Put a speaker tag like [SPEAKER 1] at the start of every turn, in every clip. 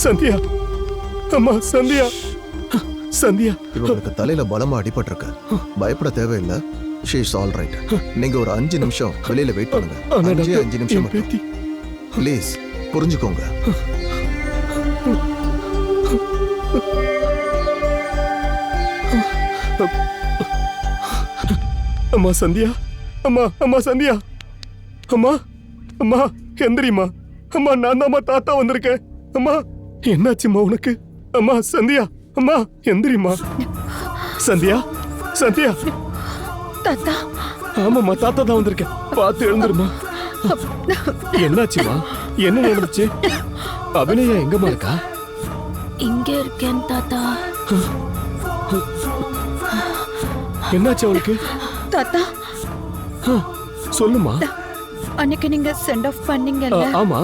[SPEAKER 1] சந்தியா, அம்மா சந்தியா, சந்தியா.
[SPEAKER 2] இவங்களுக்கு தலையில பலமா அடிபட்டிருக்கு. பயப்பட தேவையில்லை. She is all right. நீங்க ஒரு 5 நிமிஷம் வெளியில வெயிட் பண்ணுங்க. 5 நிமிஷம் ப்ளீஸ், புரிஞ்சுக்கோங்க.
[SPEAKER 1] அம்மா சந்தியா, அம்மா சந்தியா, அம்மா எந்திரிமா. அம்மா நான் தான் தாத்தா வந்திருக்கேன். அம்மா என்னாச்சும்மா உனக்கு? அம்மா சந்தியா, எந்திரிமா. சந்தியா
[SPEAKER 3] தாத்தா.
[SPEAKER 1] ஆமாம்மா, தாத்தா தான் வந்திருக்கேன். பார்த்து எழுந்துருமா. என்னாச்சுமா? என்ன நடந்துச்சு? அபிநயா எங்கம்மா இருக்கா?
[SPEAKER 3] இங்க இருக்கேன் தாத்தா.
[SPEAKER 1] என்னாச்சு அவளுக்கு?
[SPEAKER 3] தாத்தா
[SPEAKER 1] சொல்லுமா.
[SPEAKER 3] அன்னைக்கு நீங்க சென்ட் ஆஃப் பண்ணீங்கல்ல?
[SPEAKER 1] ஆமா.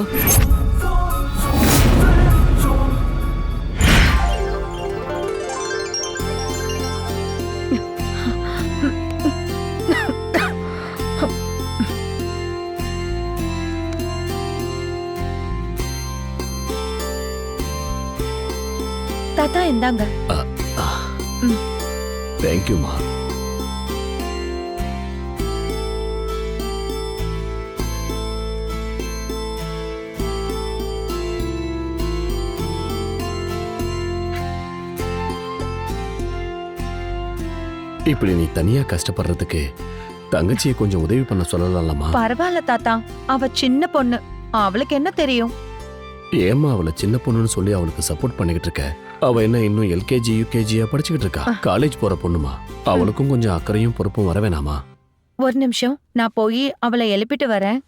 [SPEAKER 3] தாத்தா இந்தாங்க.
[SPEAKER 1] தேங்க்யூமா. இப்படி நீ தனியா கஷ்டப்படுறதுக்கு தங்கச்சியை கொஞ்சம் உதவி பண்ண சொல்லலாமா?
[SPEAKER 3] பரவாயில்ல தாத்தா, அவ சின்ன பொண்ணு, அவளுக்கு என்ன தெரியும்?
[SPEAKER 1] ஏமா அவளை சின்ன பொண்ணுன்னு சொல்லி அவளுக்கு சப்போர்ட் பண்ணிக்கிட்டு இருக்க? அவ என்ன இன்னும் எல்கேஜி யூகேஜியா படிச்சுக்கிட்டு இருக்கா? காலேஜ் போற பொண்ணுமா. அவளுக்கும் கொஞ்சம் அக்கறையும் பொறுப்பும் வர வேணாமா?
[SPEAKER 3] ஒரு நிமிஷம், நான் போய் அவளை எழுப்பிட்டு வரேன்.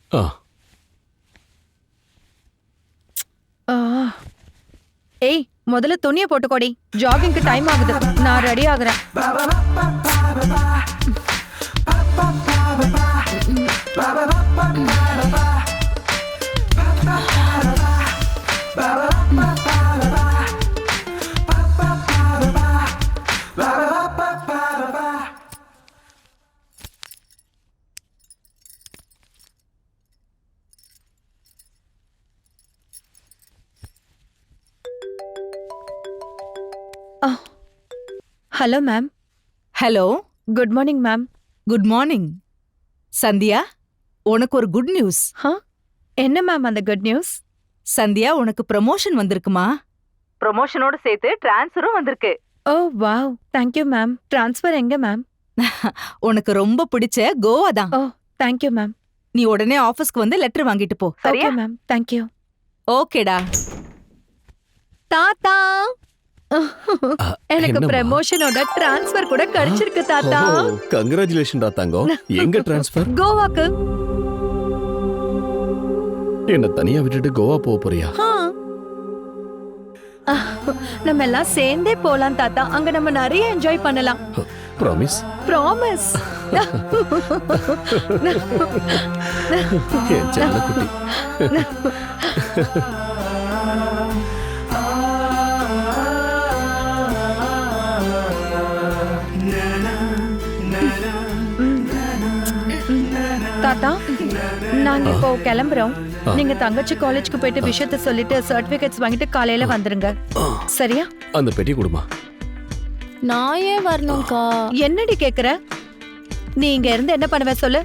[SPEAKER 3] ஏய், முதல்ல துணியை போட்டுக்கோடி. ஜாகிங்க்கு டைம் ஆகுது. நான் ரெடி ஆகுறேன். Hello ma'am.
[SPEAKER 4] Hello,
[SPEAKER 3] good morning ma'am.
[SPEAKER 4] Good morning. Sandhya, உனக்கு ஒரு குட் நியூஸ்.
[SPEAKER 3] என்ன மேம் அந்த குட் நியூஸ்?
[SPEAKER 4] சந்தியா, உனக்கு ப்ரமோஷன் வந்திருக்குமா? ப்ரமோஷனோட சேர்த்து டிரான்ஸ்ஃபரும் வந்திருக்கு.
[SPEAKER 3] Oh wow, thank you ma'am. Transfer எங்க மேம்?
[SPEAKER 4] உனக்கு ரொம்ப பிடிச்ச கோவா தான்.
[SPEAKER 3] Oh thank you ma'am.
[SPEAKER 4] நீ உடனே ஆபீஸ்க்கு வந்து லெட்டர் வாங்கிட்டு போ.
[SPEAKER 3] சரியா மேம்? தேங்க்யூ.
[SPEAKER 4] ஓகேடா.
[SPEAKER 3] தாத்தா, எனக்கு ப்ரமோஷனோட டிரான்ஸ்ஃபர் கூட கிடைச்சிருக்கு தாத்தா.
[SPEAKER 1] கங்க்ராச்சுலேஷன் தங்கம். எங்க டிரான்ஸ்ஃபர்?
[SPEAKER 3] கோவாக்கு.
[SPEAKER 1] என்ன தனியா விட்டுட்டு கோவா போக போறியா?
[SPEAKER 3] நம்ம எல்லாம் சேர்ந்தே போலாம் தாத்தா. அங்க நம்ம நிறைய என்ஜாய் பண்ணலாம்.
[SPEAKER 1] ப்ராமிஸ்?
[SPEAKER 3] ப்ராமிஸ்.
[SPEAKER 1] என் செல்லக்குட்டி.
[SPEAKER 3] தாத்தா, நாங்க இப்போ கிளம்புறோம். நீங்க தங்கச்சி காலேஜ்க்கு போயிட்டு விஷயத்த சொல்லிட்டு சர்டிபிகேட்ஸ் வாங்கிட்டு காலையில வந்துருங்க. சரியா?
[SPEAKER 1] அந்த பெட்டி கொடுமா.
[SPEAKER 5] நான் ஏன் வரணும்க்கா?
[SPEAKER 3] என்னடி கேக்குற? நீ இங்க இருந்து என்ன பண்ணுவ சொல்லு?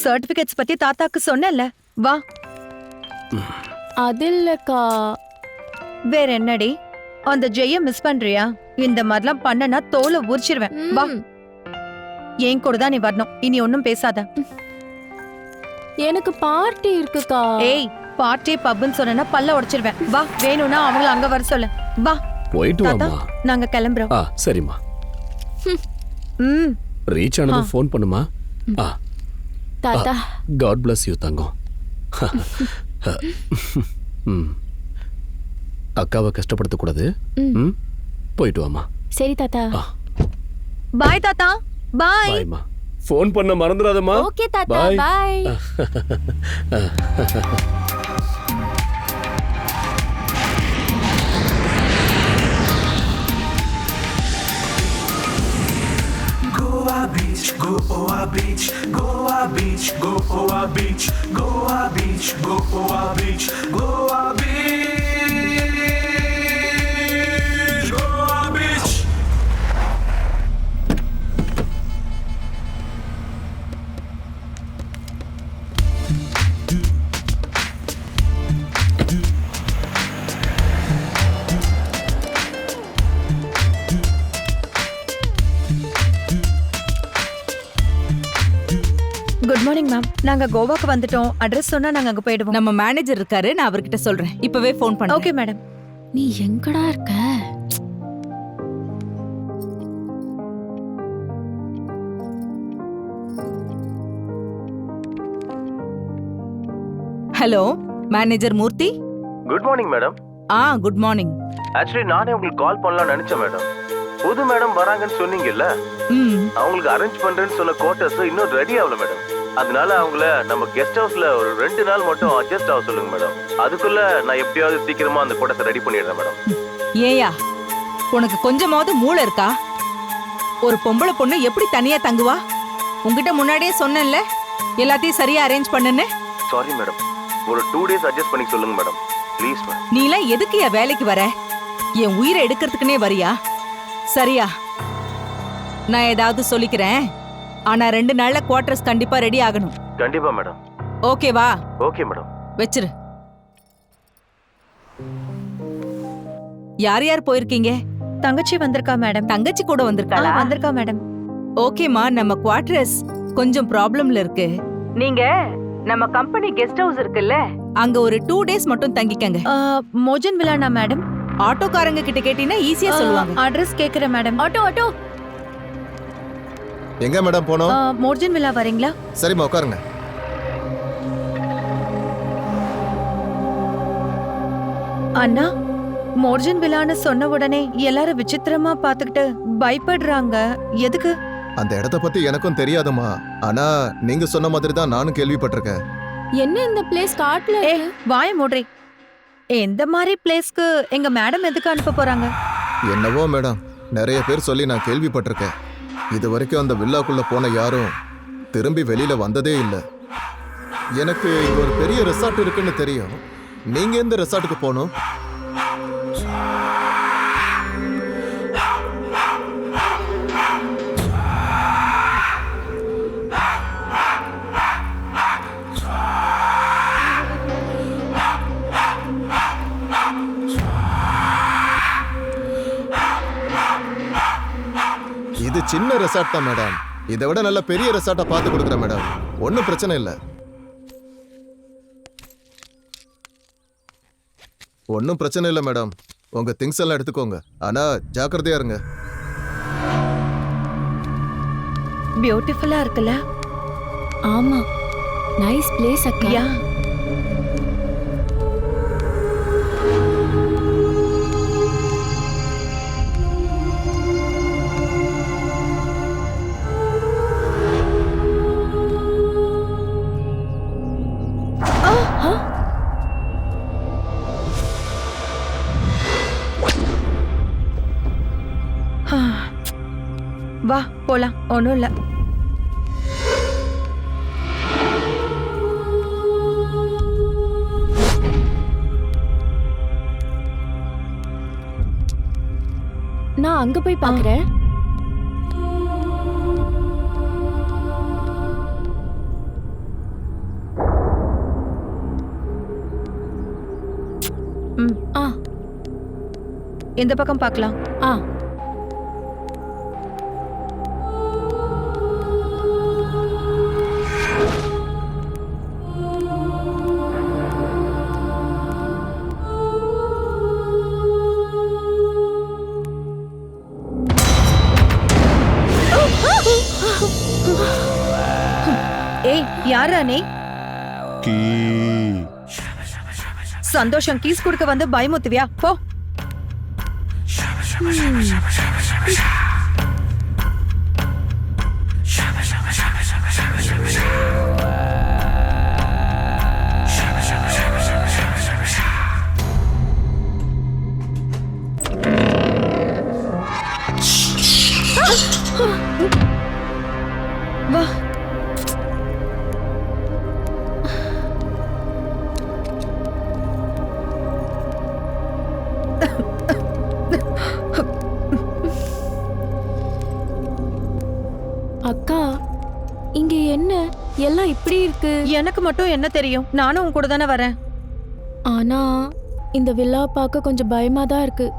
[SPEAKER 3] சர்டிபிகேட்ஸ் பத்தி தாத்தாக்கு சொன்னல. வா.
[SPEAKER 5] அது இல்லக்கா.
[SPEAKER 3] வேற என்னடி? அந்த ஜெய மிஸ் பண்றியா? இந்த மாதிரிலாம் பண்ணனா தோலை உரிச்சிருவேன். வா. ஏன் கூட தான் நீ வரணும். இனி ஒன்னும் பேசாத.
[SPEAKER 5] எனக்கு பார்ட்டி இருக்குக்கா.
[SPEAKER 3] ஏய், பார்ட்டி பப்னு சொன்னா பல்ல உடைச்சிருவேன். வா, வேணும்னா அவங்கள அங்க வர சொல்லு. வா.
[SPEAKER 1] போயிட்டு வாமா.
[SPEAKER 3] நாங்க கிளம்புறோம்.
[SPEAKER 1] சரிம்மா. ரீச் ஆனது ஃபோன் பண்ணுமா.
[SPEAKER 5] தாத்தா,
[SPEAKER 1] God bless you தங்கம். அக்காவை கஷ்டப்படுத்தக்கூடாது.
[SPEAKER 5] ம்.
[SPEAKER 1] ம் போயிட்டு வாமா.
[SPEAKER 5] சரி தாத்தா.
[SPEAKER 3] பாய் தாத்தா, பாய்.
[SPEAKER 1] பாய்மா. ஃபோன் பண்ண மறந்துடாதம்மா.
[SPEAKER 5] ஓகே தாத்தா,
[SPEAKER 1] Bye.
[SPEAKER 5] பாய்.
[SPEAKER 6] Goa Beach, Goa Beach, Goa Beach, Goa Beach, Goa Beach, Goa Beach, Goa Beach, Goa Beach.
[SPEAKER 3] Good morning ma'am. நாங்க கோவாக்கு வந்துட்டோம். அட்ரஸ் சொன்னா நாங்க அங்க போயிடுவோம்.
[SPEAKER 4] நம்ம மேனேஜர் இருக்காரு, நான் அவர்கிட்ட சொல்றேன். இப்பவே ஃபோன் பண்றேன்.
[SPEAKER 3] Okay madam.
[SPEAKER 5] நீ எங்கடா இருக்க?
[SPEAKER 4] Hello, manager Murthy.
[SPEAKER 7] Good morning madam.
[SPEAKER 4] Good morning.
[SPEAKER 7] Actually நானே உங்களுக்கு கால் பண்ணலாம்னு நினைச்சேன் மேடம். புது மேடம் வராங்கன்னு சொன்னீங்கல்ல, அவங்களுக்கு அரேஞ்ச் பண்றேன்னு சொன்ன குவார்டர்ஸ் இன்னும் ரெடி ஆகல மேடம். அதனால அவங்கள நம்ம கெஸ்ட் ஹவுஸ்ல ஒரு 2 நாள் மட்டும் அட்ஜஸ்ட் ஆக சொல்லுங்க மேடம். அதுக்குள்ள நான் எப்படியாவது சீக்கிரமா அந்த குவார்டர்ஸ் ரெடி பண்ணிடுறேன் மேடம்.
[SPEAKER 4] ஏயா, உனக்கு கொஞ்சமாவது மூளை இருக்கா? ஒரு பொம்பளை பொண்ணு எப்படி தனியா தங்குவா? உன்கிட்ட முன்னாடியே சொன்னேன்ல எல்லாத்தையும் சரியா அரேஞ்ச் பண்ணுன்னு.
[SPEAKER 7] சாரி மேடம், ஒரு 2 டேஸ் அட்ஜஸ்ட் பண்ணி சொல்லுங்க மேடம், ப்ளீஸ் மேடம்.
[SPEAKER 4] நீலாம் எதுக்கு என் வேலைக்கு வர? என் உயிரை எடுக்கிறதுக்குனே வரியா? சரியா, நான் ஏதாவது சொல்லிக்கிறேன். ஆனா 2 நாள்ல குவார்டர்ஸ் கண்டிப்பா ரெடி ஆகணும்.
[SPEAKER 7] கண்டிப்பா மேடம்.
[SPEAKER 4] ஓகேவா?
[SPEAKER 7] Okay madam.
[SPEAKER 4] வெச்சிரு. யார் யார் போயிருக்கீங்க?
[SPEAKER 3] தங்கச்சி வந்திருக்கா மேடம்.
[SPEAKER 4] தங்கச்சி கூட வந்திருக்காளா?
[SPEAKER 3] வந்திருக்கா மேடம்.
[SPEAKER 4] ஓகேமா, நம்ம குவார்டர்ஸ் கொஞ்சம் ப்ராப்ளம்ல இருக்கு. நீங்க நம்ம கம்பெனி கெஸ்ட் ஹவுஸ் இருக்குல்ல, அங்க ஒரு 2 டேஸ் மட்டும் தங்கிக்கங்க.
[SPEAKER 3] மோஜன் விலானா மேடம்?
[SPEAKER 4] ஆட்டோக்காரங்க கிட்ட கேட்டீங்கன்னா ஈஸியா சொல்லுவாங்க.
[SPEAKER 3] அட்ரஸ் கேக்குறேன் மேடம்.
[SPEAKER 5] Auto auto.
[SPEAKER 2] எங்க மேடம் போனோம்?
[SPEAKER 3] மோர்ஜன் விலா வரீங்களா?
[SPEAKER 2] சரிம்மா உட்காருங்க.
[SPEAKER 3] அண்ணா, மோர்ஜன் விலான்னு சொன்ன உடனே எல்லாரும் விசித்திரமா பாத்துக்கிட்டு பயப்படுறாங்க. எதுக்கு?
[SPEAKER 2] அந்த இடத்த பத்தி எனக்கும் தெரியாதுமா. ஆனா நீங்க சொன்ன மாதிரி தான் நானும் கேள்விப்பட்டிருக்கேன்.
[SPEAKER 5] என்ன இந்த பிளேஸ் காட்ல?
[SPEAKER 3] வாய மூடுறி. எந்த மாதிரி பிளேஸ்க்கு எங்க மேடம் எதுக்கு அனுப்ப போறாங்க?
[SPEAKER 2] என்னவோ மேடம், நிறைய பேர் சொல்லி நான் கேள்விப்பட்டிருக்கேன். இது வரைக்கும் அந்த வில்லாக்குள்ள போன யாரும் திரும்பி வெளியில வந்ததே இல்லை. எனக்கு இங்க ஒரு பெரிய ரெசார்ட் இருக்குன்னு தெரியும். நீங்க எந்த ரெசார்ட்டுக்கு போகணும்? இது சின்ன ரெசார்ட் தான் மேடம். இதை விட நல்ல பெரிய ரெசார்ட்டா பார்த்து கொடுக்குறேன் மேடம். ஒன்றும் பிரச்சனை இல்லை. ஒன்றும் பிரச்சனை இல்லை மேடம். உங்க திங்ஸ் எல்லாம் எடுத்துக்கோங்க. ஆனா ஜாக்கிரதையா இருங்க.
[SPEAKER 3] பியூட்டிஃபுல்லா இருக்குல்ல?
[SPEAKER 5] ஆமா, நைஸ் பிளேஸ் அக்கா.
[SPEAKER 3] யா. வா போலாம். ஒன்றும் இல்லை.
[SPEAKER 5] நான் அங்க போய் பாக்குறேன்.
[SPEAKER 3] இந்த பக்கம் பார்க்கலாம். ஏய், யாரா நீ? சந்தோஷம் கீஸ் கொடுக்க வந்து பயமுத்துவியா போ. வா.
[SPEAKER 5] அக்கா இங்க என்ன எல்லாம் இப்படி இருக்கு?
[SPEAKER 3] எனக்கு மட்டும் என்ன தெரியும், நானும் உன் கூட தானே வரேன்.
[SPEAKER 5] ஆனா இந்த வில்லா பார்க்க கொஞ்சம் பயமா தான் இருக்கு.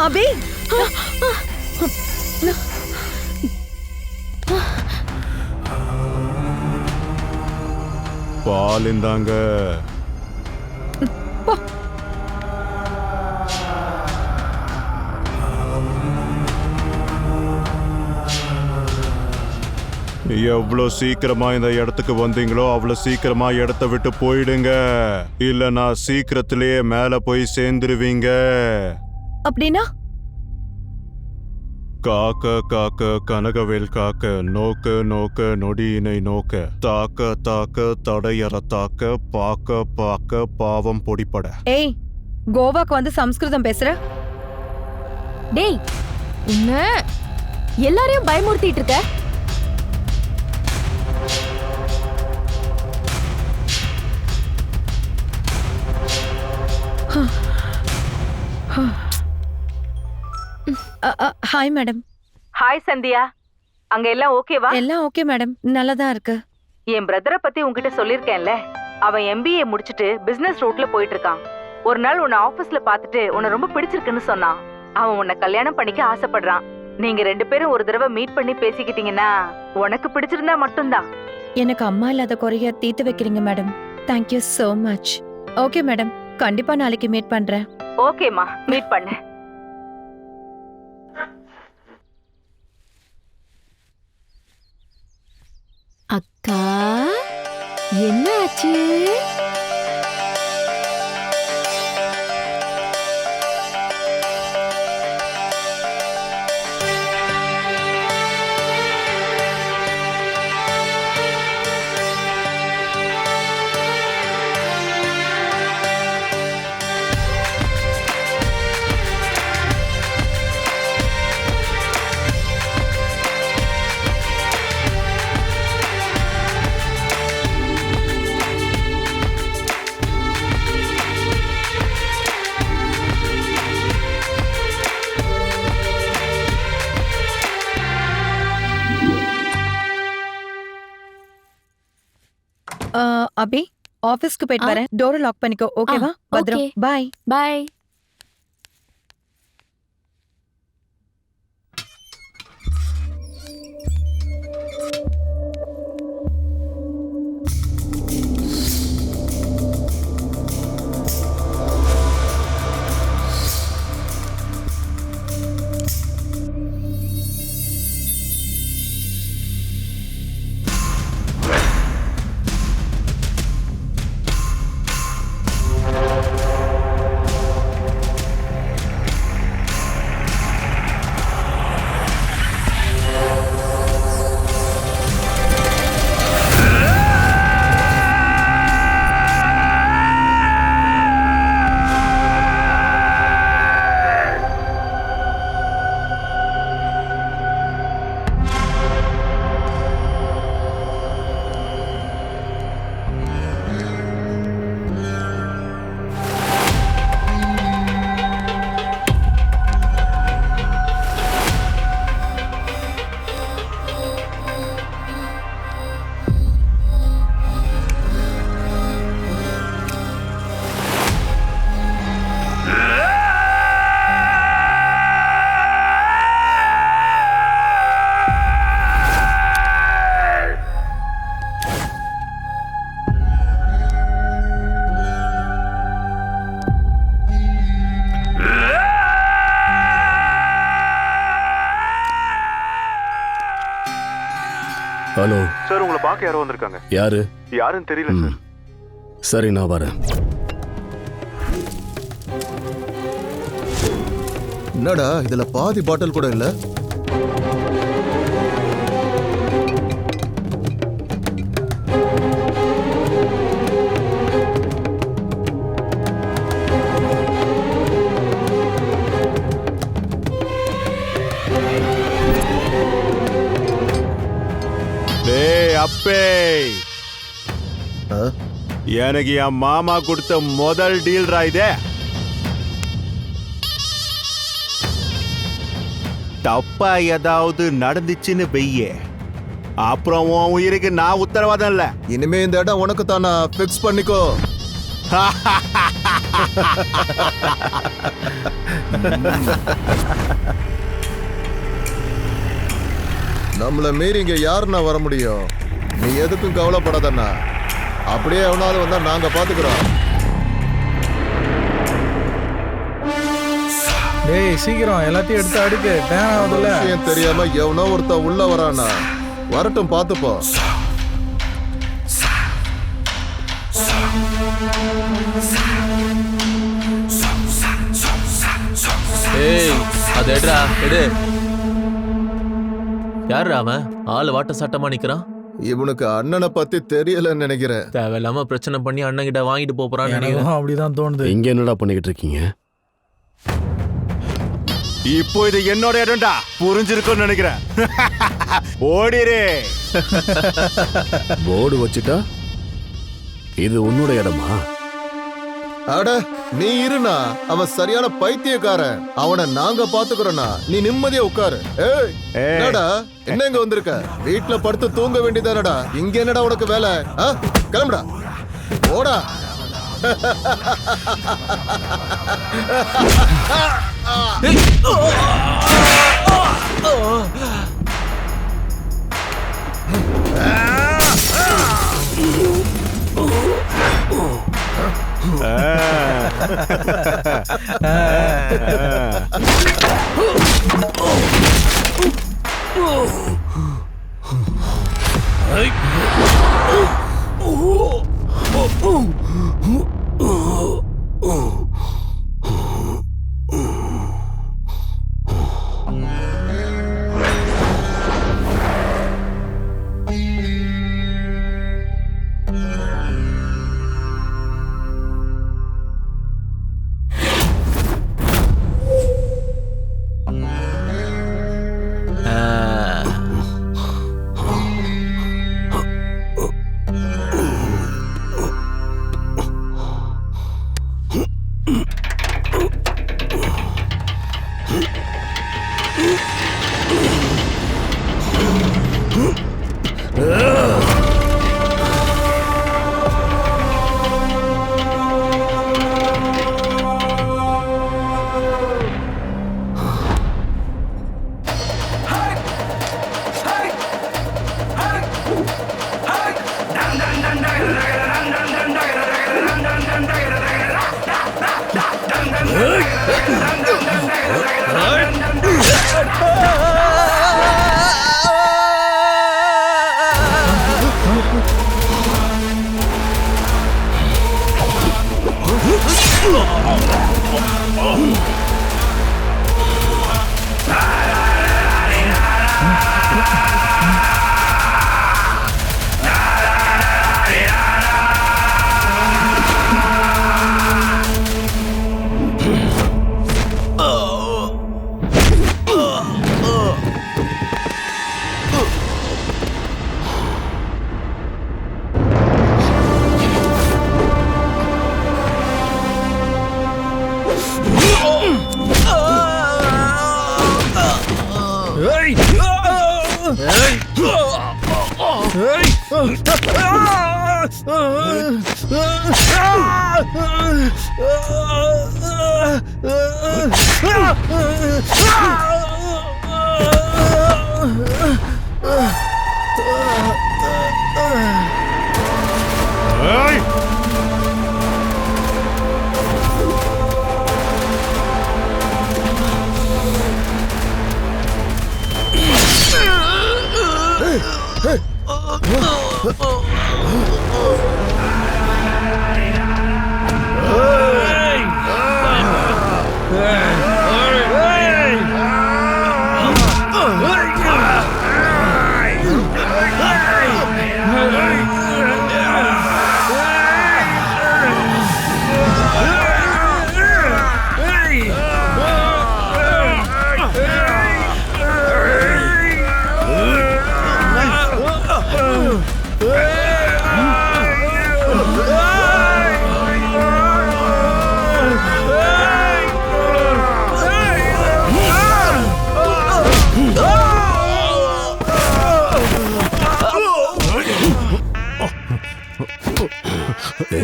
[SPEAKER 3] அபி,
[SPEAKER 8] பால் இந்தாங்க. எவ்வளோ சீக்கிரமா இந்த இடத்துக்கு வந்தீங்களோ அவ்வளோ சீக்கிரமா இடத்த விட்டு போயிடுங்க, இல்ல நான் சீக்கிரத்திலேயே மேல போய் சேர்ந்துருவீங்க.
[SPEAKER 3] அப்படின்னா
[SPEAKER 8] காக்க காக்க கனகவேல் காக்க, நோக்க நோக்க நொடியினை நோக்க, தாக்க தாக்க தடையற தாக்க, பாக்க பாக்க பாவம் பொடிப்பட.
[SPEAKER 3] ஏய், கோவாக்கு வந்து சம்ஸ்கிருதம் பேசுற?
[SPEAKER 5] டேய் என்ன எல்லாரையும் பயமுறுத்திட்டு இருக்க?
[SPEAKER 3] Hi madam.
[SPEAKER 4] ஹாய் சந்தியா, அங்க எல்லாம் ஓகேவா?
[SPEAKER 3] எல்லாம் ஓகே மேடம், நல்லதா இருக்கு.
[SPEAKER 4] என் பிரதரை பத்தி உன்கிட்ட சொல்லிருக்கேன்ல, அவன் MBA முடிச்சிட்டு பிசினஸ் ரூட்ல போயிட்டு இருக்கான். ஒரு நாள் உன்னை ஆபீஸ்ல பாத்துட்டு உன்னை ரொம்ப பிடிச்சிருக்குன்னு சொன்னான். அவன் உன்னை கல்யாணம் பண்ணிக்க ஆசைப்படுறான். நீங்க 2 பேரும் ஒரு தடவை மீட் பண்ணி பேசிக்கிட்டீங்கன்னா உனக்கு பிடிச்சிருந்தா மட்டும்தான்.
[SPEAKER 3] எனக்கு அம்மா இல்லாத குறைய தீர்த்து வைக்கிறீங்க madam. Thank you so much. Okay madam, கண்டிப்பா நாளைக்கு மீட் பண்றேன்.
[SPEAKER 4] ஓகேமா, மீட் பண்ணு.
[SPEAKER 5] அக்கா என்ன ஆச்சு?
[SPEAKER 3] அபி, ஆபீஸ்க்கு போயிட்டு வரேன். டோரை லாக் பண்ணிக்கோ, ஓகேவா? பத்ரம்,
[SPEAKER 5] okay.
[SPEAKER 3] பாய்.
[SPEAKER 5] பாய்.
[SPEAKER 1] ஹலோ
[SPEAKER 8] சார் உங்களை பார்க்க யாரோ வந்திருக்காங்க.
[SPEAKER 1] யாரு?
[SPEAKER 8] யாருன்னு தெரியல சார்.
[SPEAKER 1] சரி, நான் வரேன்.
[SPEAKER 2] என்னடா இதுல பாதி பாட்டில் கூட இல்ல?
[SPEAKER 8] டேய் அப்பே,
[SPEAKER 2] ஆ?
[SPEAKER 8] எனக்கு என் மாமா கொடுத்த முதல் டீல்ரா இதே. தப்பா ஏதாவது நடந்துச்சுன்னு வெய்ய, அப்புறம் உன் உயிருக்கு நான் உத்தரவாதம் இல்ல.
[SPEAKER 2] இனிமே இந்த இடம் உனக்கு தானா, பிக்ஸ் பண்ணிக்கோ. நம்மள மீறி இங்க யாருன்னா வர முடியும்? நீ எதுக்கும் கவலைப்படாதண்ணா. அப்படியே எவனாவது வந்தா நாங்க பாத்துக்கிறோம்.
[SPEAKER 9] டேய் சீக்கிரம் எல்லாத்தையும் எடுத்து அடிக்கு. டைம் ஆகுதுல்ல.
[SPEAKER 2] விஷயம் தெரியாம எவனோ ஒருத்த உள்ள வரானா. வரட்டும், பாத்துப்போம்.
[SPEAKER 10] ஏய், அது எடுடா, எடு. யாரு அவன்? ஆளு வாட்ட சட்டமா நிக்கிறான்.
[SPEAKER 2] இவனுக்கு அண்ணனை பத்தி தெரியலன்னு நினைக்கிறேன்.
[SPEAKER 10] தேவையில்லாம பிரச்சனை பண்ணி அண்ணன் கிட்ட வாங்கிட்டு போறான்னு நினைக்கிறேன்.
[SPEAKER 9] எனக்கும் அப்படிதான் தோணுது.
[SPEAKER 1] இங்க என்னடா பண்ணிக்கிட்டு இருக்கீங்க?
[SPEAKER 8] இப்போ இது என்னோட இடம்டா, புரிஞ்சிருக்கும்னு நினைக்கிறேன். ஓடிரே.
[SPEAKER 1] போர்டு வச்சுட்டா இது உன்னோட இடமா?
[SPEAKER 2] அட நீ இருனா, அவன் சரியான பைத்தியக்காரன். அவனை நாங்க பாத்துக்கிறோம்னா நீ நிம்மதியா உட்காரு. ஏய், என்னடா என்ன இங்க வந்திருக்க? வீட்டுல படுத்து தூங்க வேண்டியதானடா. இங்க என்னடா உனக்கு வேலை? கிளம்புடா, ஓடா.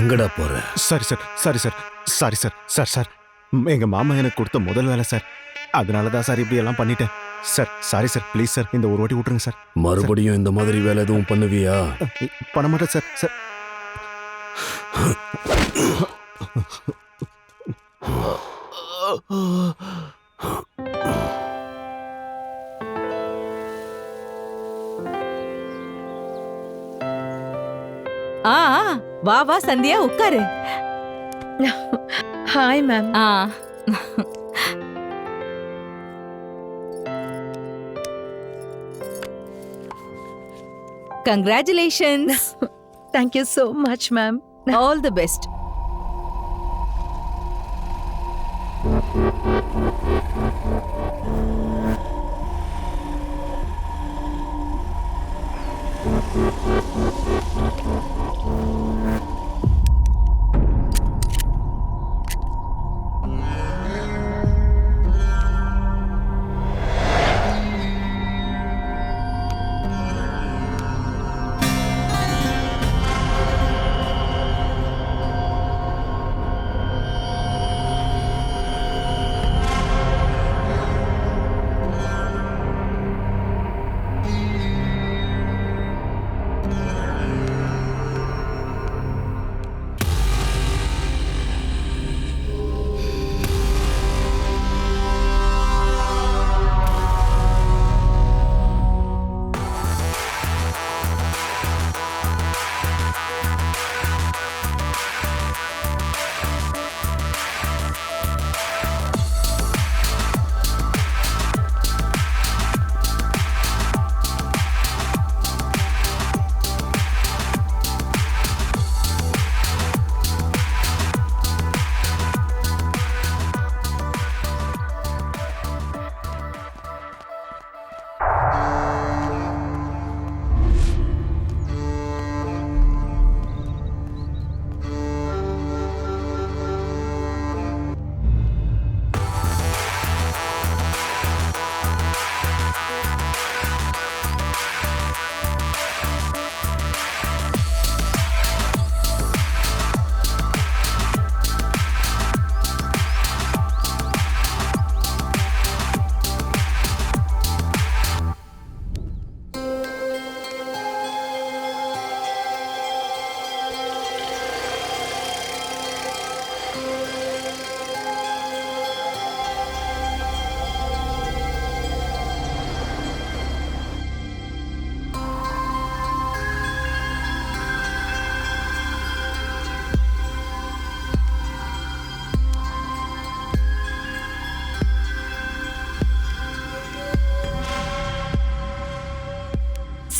[SPEAKER 1] எங்கடா போற?
[SPEAKER 8] Sorry sir, sorry sir, sorry sir, sir sir, எங்க மாமா எனக்கு கொடுத்த முதல் வேலை சார். அதனால தான் சார் இப்படி எல்லாம் பண்ணிட்டேன் sir. Sorry sir, please sir, இந்த ஒரு வாட்டி விட்டுருங்க சார்.
[SPEAKER 1] மறுபடியும் இந்த மாதிரி வேலை எதுவும் பண்ணுவியா?
[SPEAKER 8] பண்ண மாட்டேன் சார். சார்
[SPEAKER 4] ஆ வா வா சந்தியா உட்காரு.
[SPEAKER 3] Hi ma'am.
[SPEAKER 4] Congratulations.
[SPEAKER 3] Thank you so much ma'am.
[SPEAKER 4] All the best.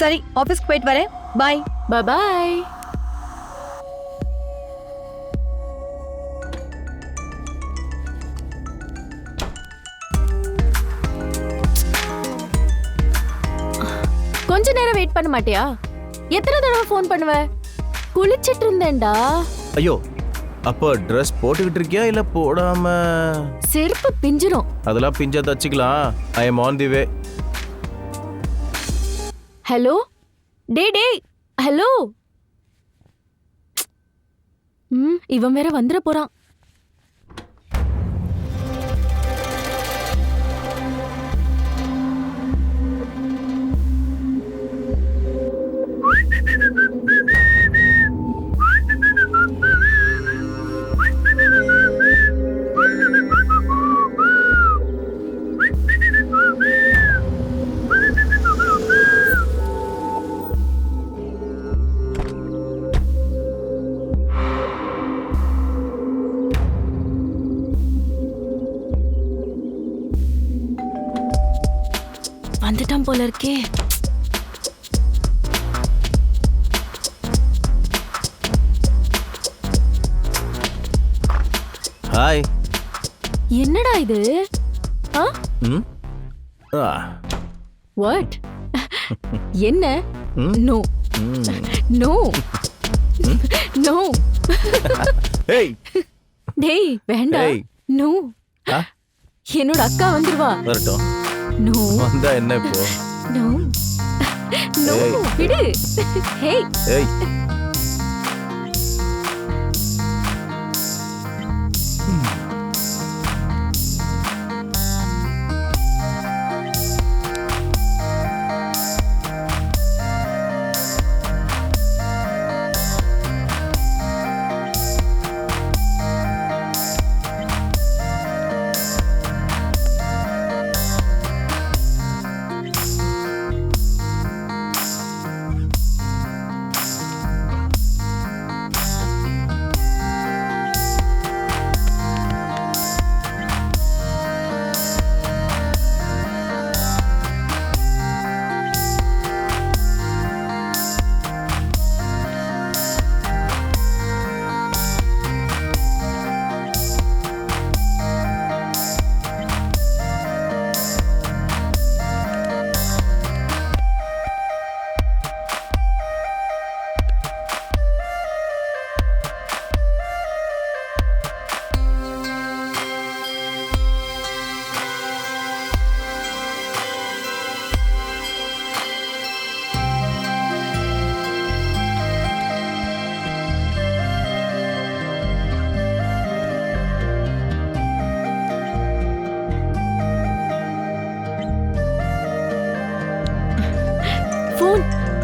[SPEAKER 3] சரி, ஆபீஸ்க்கு போயிட்டு வரேன். பாய்.
[SPEAKER 5] பாய். கொஞ்ச நேரம் வெயிட் பண்ண மாட்டியா? எத்தனை தடவை ஃபோன் பண்ணுவ? குளிச்சிட்டு இருந்தேன்டா.
[SPEAKER 10] ஐயோ, அப்ப ட்ரெஸ் போட்டுக்கிட்டு இருக்கியா இல்ல போடாம?
[SPEAKER 5] செருப்பு பிஞ்சிரும்.
[SPEAKER 10] அதெல்லாம் பிஞ்சா தச்சுக்கலாம். I am on the way.
[SPEAKER 5] Hello டே ஹலோ. இவன் வேற வந்துட போறான். வந்துட்டான் போல இருக்கே.
[SPEAKER 10] ஹாய்.
[SPEAKER 5] என்னடா இது? ஆ?
[SPEAKER 10] ம் ஆ
[SPEAKER 5] வாட்? என்ன?
[SPEAKER 10] ம்?
[SPEAKER 5] நோ
[SPEAKER 10] ம்.
[SPEAKER 5] No no.
[SPEAKER 10] ஏய்
[SPEAKER 5] டேய் வேண்டாம்.
[SPEAKER 10] ஏய்.
[SPEAKER 5] நோ.
[SPEAKER 10] ஆ?
[SPEAKER 5] என்னோட அக்கா வந்துருவா.
[SPEAKER 10] வரட்டும்.
[SPEAKER 5] நோ
[SPEAKER 10] வந்தா என்ன இப்போ?
[SPEAKER 5] No no.
[SPEAKER 10] ஏய்.
[SPEAKER 5] விடு. ஹேய்.
[SPEAKER 10] ஏய்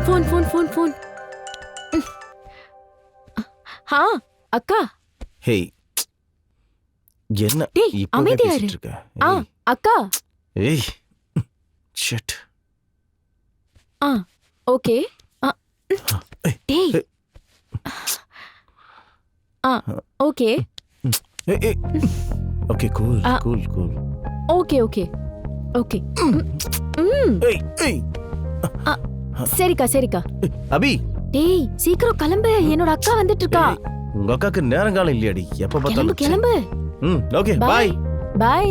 [SPEAKER 5] ஃபோன் ஃபோன் ஃபோன் ஃபோன். ஹா அக்கா.
[SPEAKER 10] ஹேய் என்ன
[SPEAKER 5] டேய்,
[SPEAKER 10] இப்போ
[SPEAKER 5] அமைதியா இரு.
[SPEAKER 10] பேசிட்டு இருக்க?
[SPEAKER 5] ஆ
[SPEAKER 10] ஏய்.
[SPEAKER 5] அக்கா.
[SPEAKER 10] ஏய் ஷிட்.
[SPEAKER 5] ஆ ஓகே. டேய்.
[SPEAKER 10] ஏய்.
[SPEAKER 5] ஆ ஓகே.
[SPEAKER 10] ஏய் ஏய் ஓகே கூல்
[SPEAKER 5] ஆ.
[SPEAKER 10] Cool cool.
[SPEAKER 5] Okay okay okay. ம்.
[SPEAKER 10] ஏய் ஏய்
[SPEAKER 5] சரிக்கா சரிக்கா.
[SPEAKER 10] அபி.
[SPEAKER 5] டேய் சீக்கிரம் கிளம்பு, என்னோட அக்கா வந்துட்டு இருக்கா.
[SPEAKER 10] ஏய், உங்க அக்காக்கு நேரங்காலம் இல்லையாடி? எப்ப
[SPEAKER 5] கிளம்பு
[SPEAKER 10] பார்த்தாலும்
[SPEAKER 5] கிளம்பு.
[SPEAKER 10] ம் ஓகே பை.
[SPEAKER 5] பை.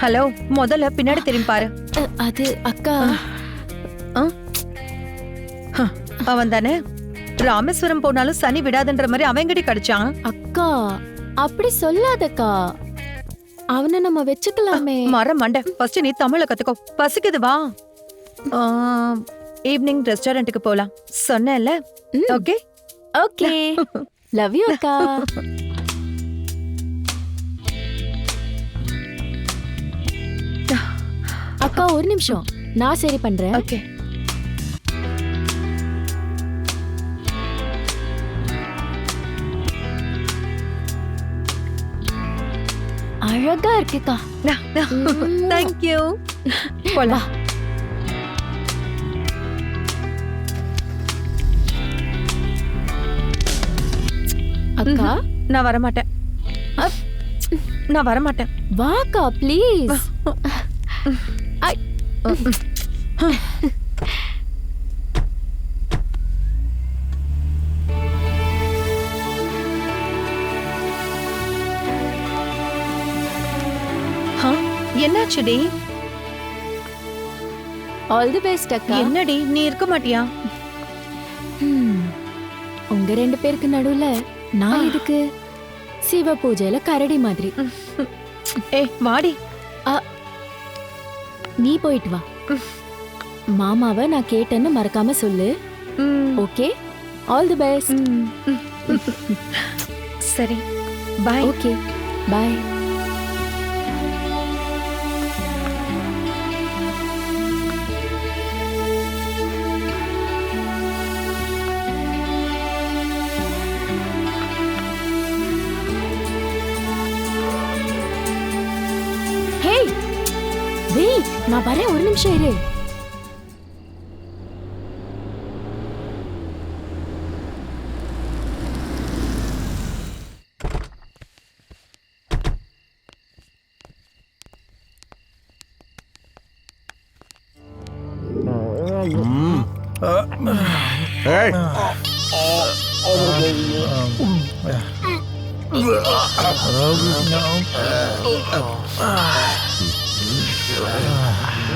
[SPEAKER 3] ஹலோ, முதல்ல பின்னாடி திரும்பி பாரு.
[SPEAKER 5] அது அக்கா.
[SPEAKER 3] அவன் தானே ராமேஸ்வரம் போனாலும் சனி விடாதுன்ற மாதிரி அவங்கிட்ட கடிச்சான்.
[SPEAKER 5] அக்கா அப்படி சொல்லாதக்கா, அவனை நம்ம வச்சுக்கலாமே.
[SPEAKER 3] மர மண்டை, ஃபர்ஸ்ட் நீ தமிழ கத்துக்கோ. பசிக்குது வா. ஈவினிங் ரெஸ்டாரண்ட்டுக்கு போலாம் சொன்னேன்ல. Okay
[SPEAKER 5] okay. லவ் யூ அக்கா. அக்கா ஒரு நிமிஷம், நான் சரி பண்றேன்.
[SPEAKER 3] ஓகே.
[SPEAKER 5] அழகா இருக்குக்கா.
[SPEAKER 3] Thank you. போலாம்.
[SPEAKER 5] அக்கா
[SPEAKER 3] நான் வரமாட்டேன். நான் வரமாட்டேன்.
[SPEAKER 5] வாக்கா ப்ளீஸ்.
[SPEAKER 3] என்னாச்சுடி?
[SPEAKER 5] ஆல் தி பெஸ்ட் அக்கா.
[SPEAKER 3] என்னடி நீ இருக்க மாட்டியா?
[SPEAKER 5] உங்க ரெண்டு பேருக்கு நடுவுல நான் இதுக்கு சிவ பூஜையில கரடி மாதிரி.
[SPEAKER 3] ஏய் வாடி.
[SPEAKER 5] நீ போயிட்டு வா. மாமாவை நான் கேட்டேன்னு மறக்காம சொல்லு. Okay, all the best.
[SPEAKER 3] சரி பை.
[SPEAKER 5] Okay bye. வெயிட், நான் வரேன், ஒரு நிமிஷம் இரு.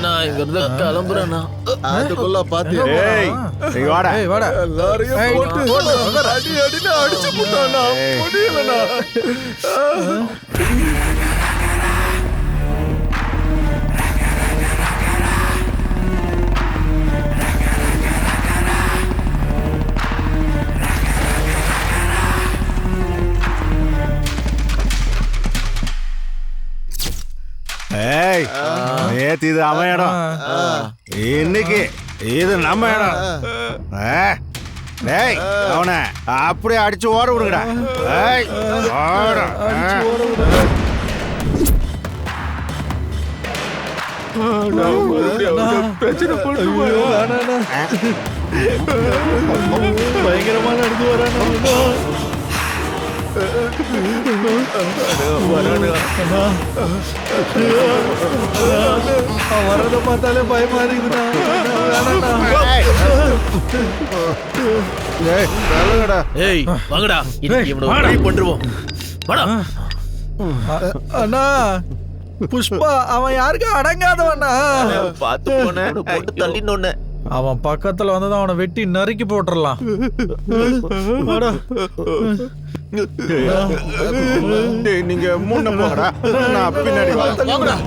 [SPEAKER 10] நான் இங்க இருந்து கிளம்புறேண்ணா.
[SPEAKER 2] அதுக்குள்ள பாத்தியா?
[SPEAKER 8] ஏய் இங்க வாடா.
[SPEAKER 9] ஏய் வாடா.
[SPEAKER 2] எல்லாரையும்
[SPEAKER 9] ஏய்,
[SPEAKER 2] போட்டு அடி அடின்னு அடிச்சு போட்டானா? முடியலண்ணா.
[SPEAKER 8] ஏய் நேத்து இது அவன் இடம், இன்னைக்கு இது நம்ம இடம். டேய் அவனை அப்படியே அடிச்சு ஓட விடுங்கடா. ஏய் ஓட.
[SPEAKER 9] பயங்கரமா நடந்து வரானா? வரத பார்த்தாலே பயமா இருக்குதா?
[SPEAKER 10] ஏய் வாங்கடா, இன்னைக்கு இவனை ஒரு வழி பண்ணிடுவோம். வாடா.
[SPEAKER 9] அண்ணா புஷ்பா அவன் யாருக்கும் அடங்காதவண்ணா.
[SPEAKER 10] பார்த்து போனேன், போட்டு தள்ளினோன்னு.
[SPEAKER 9] அவன் பக்கத்துல வந்ததான் அவனை வெட்டி நறுக்கி போட்டுடலாம்.
[SPEAKER 8] டேய் நீங்க முன்ன போங்கடா, நான் பின்னாடி வாங்கடா.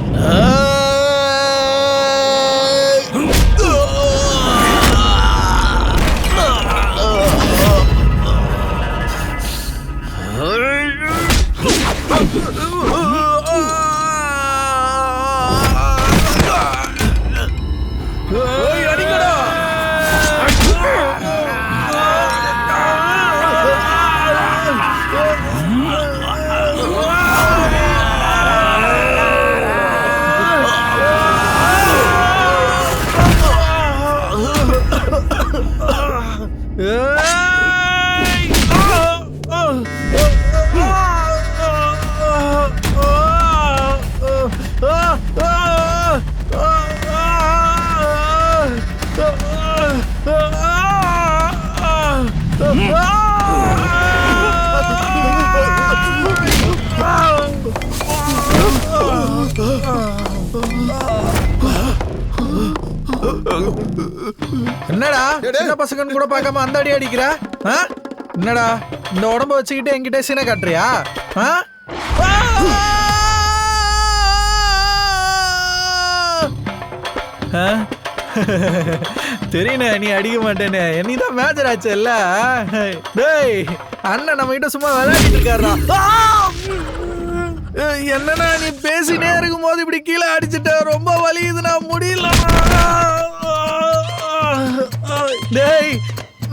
[SPEAKER 9] என்னடா சின்ன பசங்கன்னு கூட பார்க்காம அந்த அடி அடிக்கிற? என்னடா இந்த உடம்ப வச்சுக்கிட்டு என்கிட்ட சீனை காட்டுறியா? தெரியுண்ணே நீ அடிக்க மாட்டேன்னு. என்னைதான் மேஜர் ஆச்சு இல்ல? டேய் அண்ணன் நம்ம கிட்ட சும்மா விளையாடிட்டு இருக்காரா? என்னன்னா நீ பேசினே இருக்கும் போது இப்படி கீழே அடிச்சுட்ட, ரொம்ப வலியுதுண்ணா, முடியல. டேய்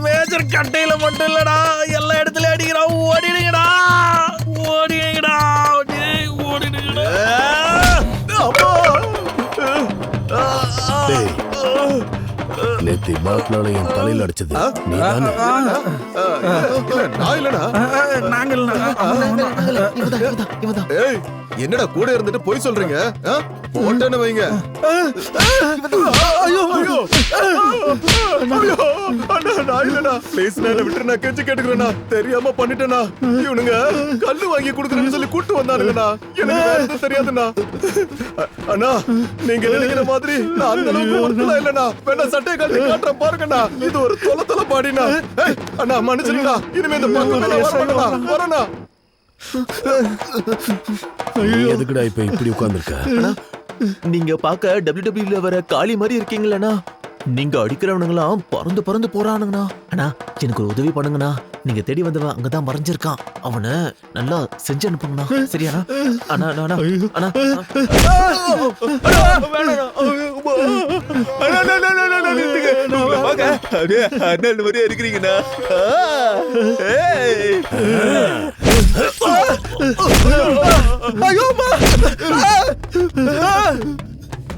[SPEAKER 9] மேஜர் கட்டையில மட்டும் இல்லடா, எல்லா இடத்துலயும் அடிக்கிறா. ஓடிடுங்கடா, ஓடிடுங்கடா, ஓடிடுங்கடா.
[SPEAKER 1] நேத்து பாட்லால என் தலையில அடிச்சது நீதானே?
[SPEAKER 2] நான் இல்லடா. ஏய் என்னடா கூட இருந்துட்டு போய் சொல்றீங்க? போட்டேன்னு வைங்க. ஐயோ ஐயோ ஐயோ அண்ணா நான் இல்லடா. ப்ளீஸ் நான் விட்டு நான் கெஞ்சி கேட்டுக்கிறேண்ணா. தெரியாம பண்ணிட்டேனா? இவனுங்க கல்லு வாங்கி கொடுக்குறேன்னு சொல்லி கூட்டு வந்தானுங்கண்ணா. எனக்கு வேற எதுவும் தெரியாதுண்ணா. அண்ணா நீங்க நினைக்கிற மாதிரி நான் அந்த அளவுக்கு ஒருத்தலாம் இல்லண்ணா. வேணா சட்டையை கழட்டி காட்டுறேன் பாருங்கண்ணா. இது ஒரு தொலை பாடினா. அண்ணா மன்னிச்சிருங்கண்ணா. இனிமே இந்த பக்கம் வரேண்ணா.
[SPEAKER 1] எதுக்குடா இப்ப இப்படி உட்கார்ந்துருக்க?
[SPEAKER 10] நீங்க பாக்க WWE வர காளி மாதிரி இருக்கீங்களா? நீங்க அடிக்கிறவனுங்களாம் பறந்து பறந்து போறானுங்கண்ணா. அண்ணா எனக்கு ஒரு உதவி பண்ணுங்கண்ணா. நீங்க தேடி வந்தவன் அங்கதான் மறைஞ்சிருக்கான். அவனை நல்லா செஞ்சு அனுப்புங்கண்ணா. சரியாண்ணா? அண்ணா அண்ணா அண்ணா அண்ணன் மாதிரியா இருக்கிறீங்கண்ணா.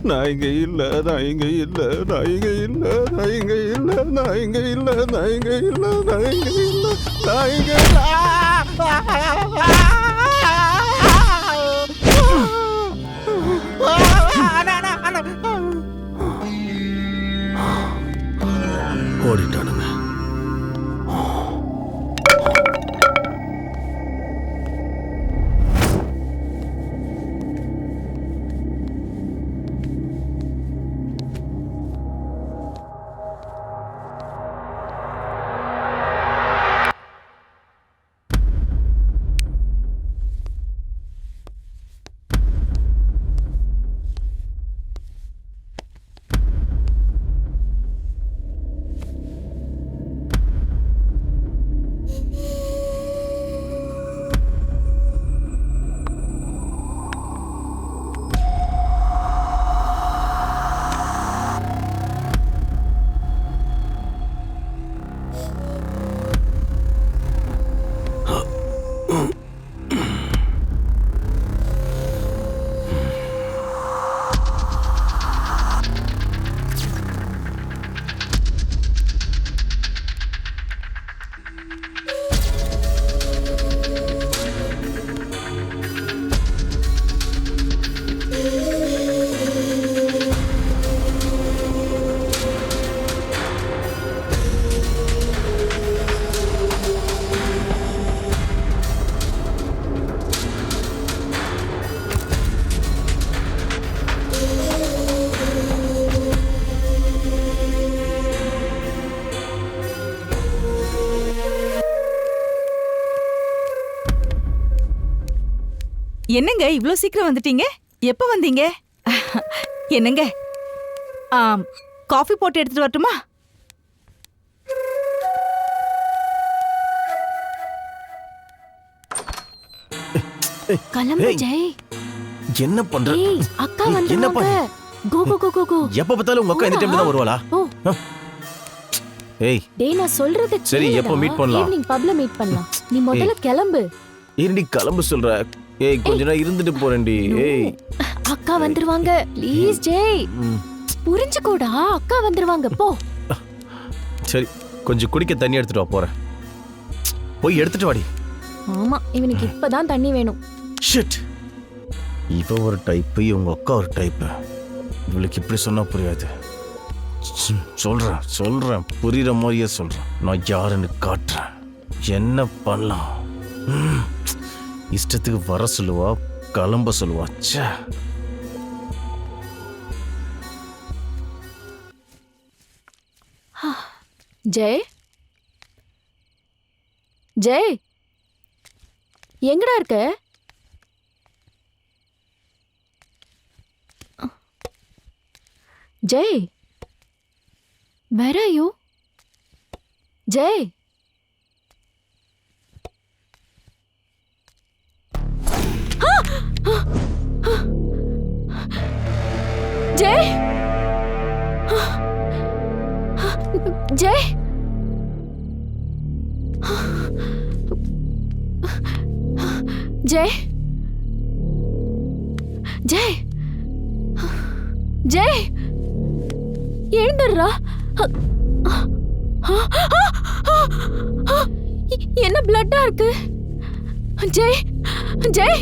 [SPEAKER 8] நான் இங்க இல்ல, நான் இங்க இல்ல, நான் இங்க இல்ல, நான் இங்க இல்ல, நான் இங்க இல்ல, நான் இங்க இல்ல, நான் இங்க இல்ல, நான் இங்க
[SPEAKER 1] ஓடிட்டானுங்க.
[SPEAKER 4] என்னங்க இவ்ளோ சீக்கிரம் வந்துட்டீங்க? எப்ப வந்தீங்க? என்னங்க காஃபி போட்டு எடுத்துட்டு வரட்டுமா?
[SPEAKER 5] கிளம்பு ஜெய்.
[SPEAKER 10] என்ன பண்ற?
[SPEAKER 5] ஏய் அக்கா
[SPEAKER 10] ஏய்,
[SPEAKER 5] வந்துருவாங்க.
[SPEAKER 10] என்ன பண்ண?
[SPEAKER 5] கோ கோ கோ கோ கோ.
[SPEAKER 10] எப்ப பார்த்தாலும் உங்க அக்கா இந்த டைம்ல தான் வருவாளா?
[SPEAKER 5] ஓ.
[SPEAKER 10] ஏய்
[SPEAKER 5] டேய் நான் சொல்றது
[SPEAKER 10] சரி, எப்போ meet பண்ணலாம்?
[SPEAKER 5] ஈவினிங் பப்ல மீட் பண்ணலாம். நீ முதல்ல கிளம்பு.
[SPEAKER 10] ஏன்டி கிளம்ப சொல்ற? ஏய் கொஞ்ச நேரம் இருந்துட்டு போறேன்டி. ஏய்
[SPEAKER 5] அக்கா வந்துருவாங்க. ப்ளீஸ் ஜெய். புரிஞ்சுக்கோடா, அக்கா வந்துருவாங்க போ.
[SPEAKER 10] சரி, கொஞ்சம் குடிக்க தண்ணி எடுத்துட்டு வா, போறேன். போய் எடுத்துட்டு வாடி.
[SPEAKER 5] ஆமா, இவனுக்கு இப்பதான் தண்ணி வேணும்.
[SPEAKER 10] ஷிட். இவ ஒரு டைப், இவங்க அக்கா ஒரு டைப். இவளுக்கு இப்படி சொன்னா புரியாது. சொல்றேன் புரியுற மாதிரியே சொல்றேன். நான் யாருன்னு காட்டுறேன். என்ன பண்ணலாம்? இஷ்டத்துக்கு வர சொல்லுவா, கிளம்ப சொல்லுவா. ச்சே.
[SPEAKER 5] ஜெய் ஜெய் எங்கடா இருக்க? Jai where are you? Jai Jai Jai Jai Jai Jai எழுந்துடுறா. என்ன பிளட்டா இருக்கு? ஜெய் ஜெய்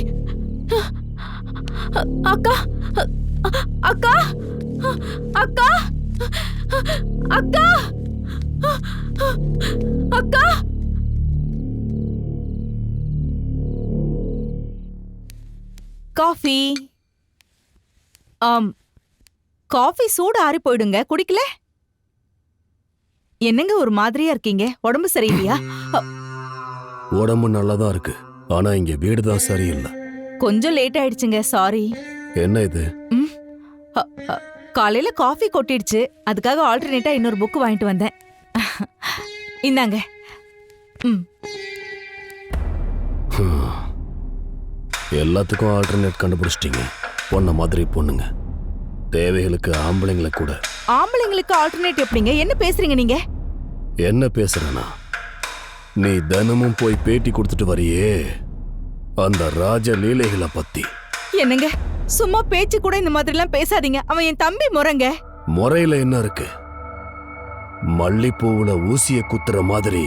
[SPEAKER 5] அக்கா அக்கா அக்கா அக்கா அக்கா
[SPEAKER 4] காஃபி. காஃபி சூடு ஆறி போயிடுங்க. குடிக்கல? என்னங்க ஒரு மாதிரியா இருக்கீங்க? உடம்பு சரியில்லையா?
[SPEAKER 1] உடம்பு நல்லாதான் இருக்கு, ஆனா இங்க வீடுதான் சரியில்லை.
[SPEAKER 4] கொஞ்சம் லேட் ஆயிடுச்சுங்க, சாரி.
[SPEAKER 1] என்ன இது?
[SPEAKER 4] காலையில காஃபி கொட்டிடுச்சு, அதுக்காக ஆல்டர்னேட்டா இன்னொரு புக் வாங்கிட்டு வந்தேன். இந்தாங்க.
[SPEAKER 1] எல்லாத்துக்கும் ஆல்டர்னேட் கண்டுபிடிச்சிட்டீங்க. பொண்ண மாதிரி பொண்ணுங்க, தேவைகளுக்கு ஆம்பளைங்களை கூட.
[SPEAKER 4] ஆம்பளைங்களுக்கு ஆல்டர்னேட் எப்படிங்க? என்ன பேசுறீங்க நீங்க?
[SPEAKER 1] என்ன பேசுறேன்னா, நீ தினமும் போய் பேட்டி கொடுத்துட்டு வரியே, அந்த ராஜ லீலைகளை பத்தி.
[SPEAKER 4] என்னங்க சும்மா பேச்சு கூட இந்த மாதிரி எல்லாம் பேசாதீங்க. அவன் என் தம்பி முறைங்க.
[SPEAKER 1] முறையில என்ன இருக்கு? மல்லிப்பூவுல ஊசிய குத்துற மாதிரி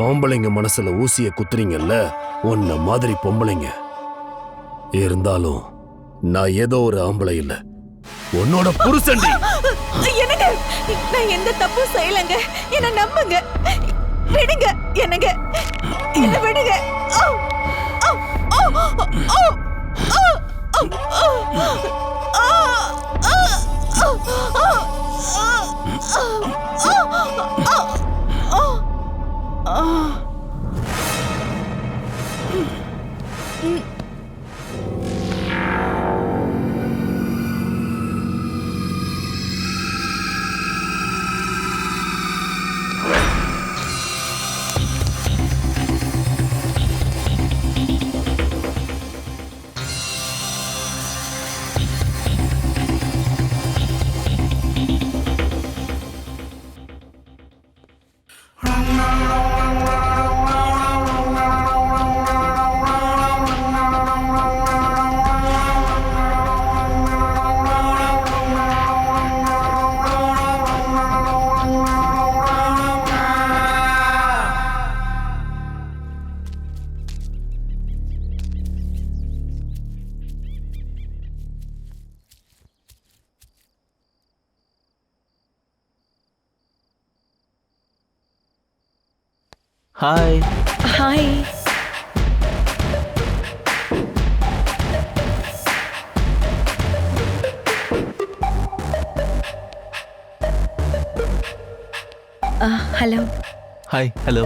[SPEAKER 1] ஆம்பளைங்க மனசுல ஊசிய குத்துறீங்கல்ல, உன்ன மாதிரி பொம்பளைங்க. இருந்தாலும் நான் ஏதோ ஒரு ஆம்பளை இல்ல, உன்னோட புருஷன்.
[SPEAKER 4] என்னங்க, நான் எந்த தப்பும் செய்யலங்க. என்ன நம்புங்க. விடுங்க என்னங்க, என்ன விடுங்க.
[SPEAKER 10] Hi.
[SPEAKER 3] Hi. Hello.
[SPEAKER 10] Hi. Hello.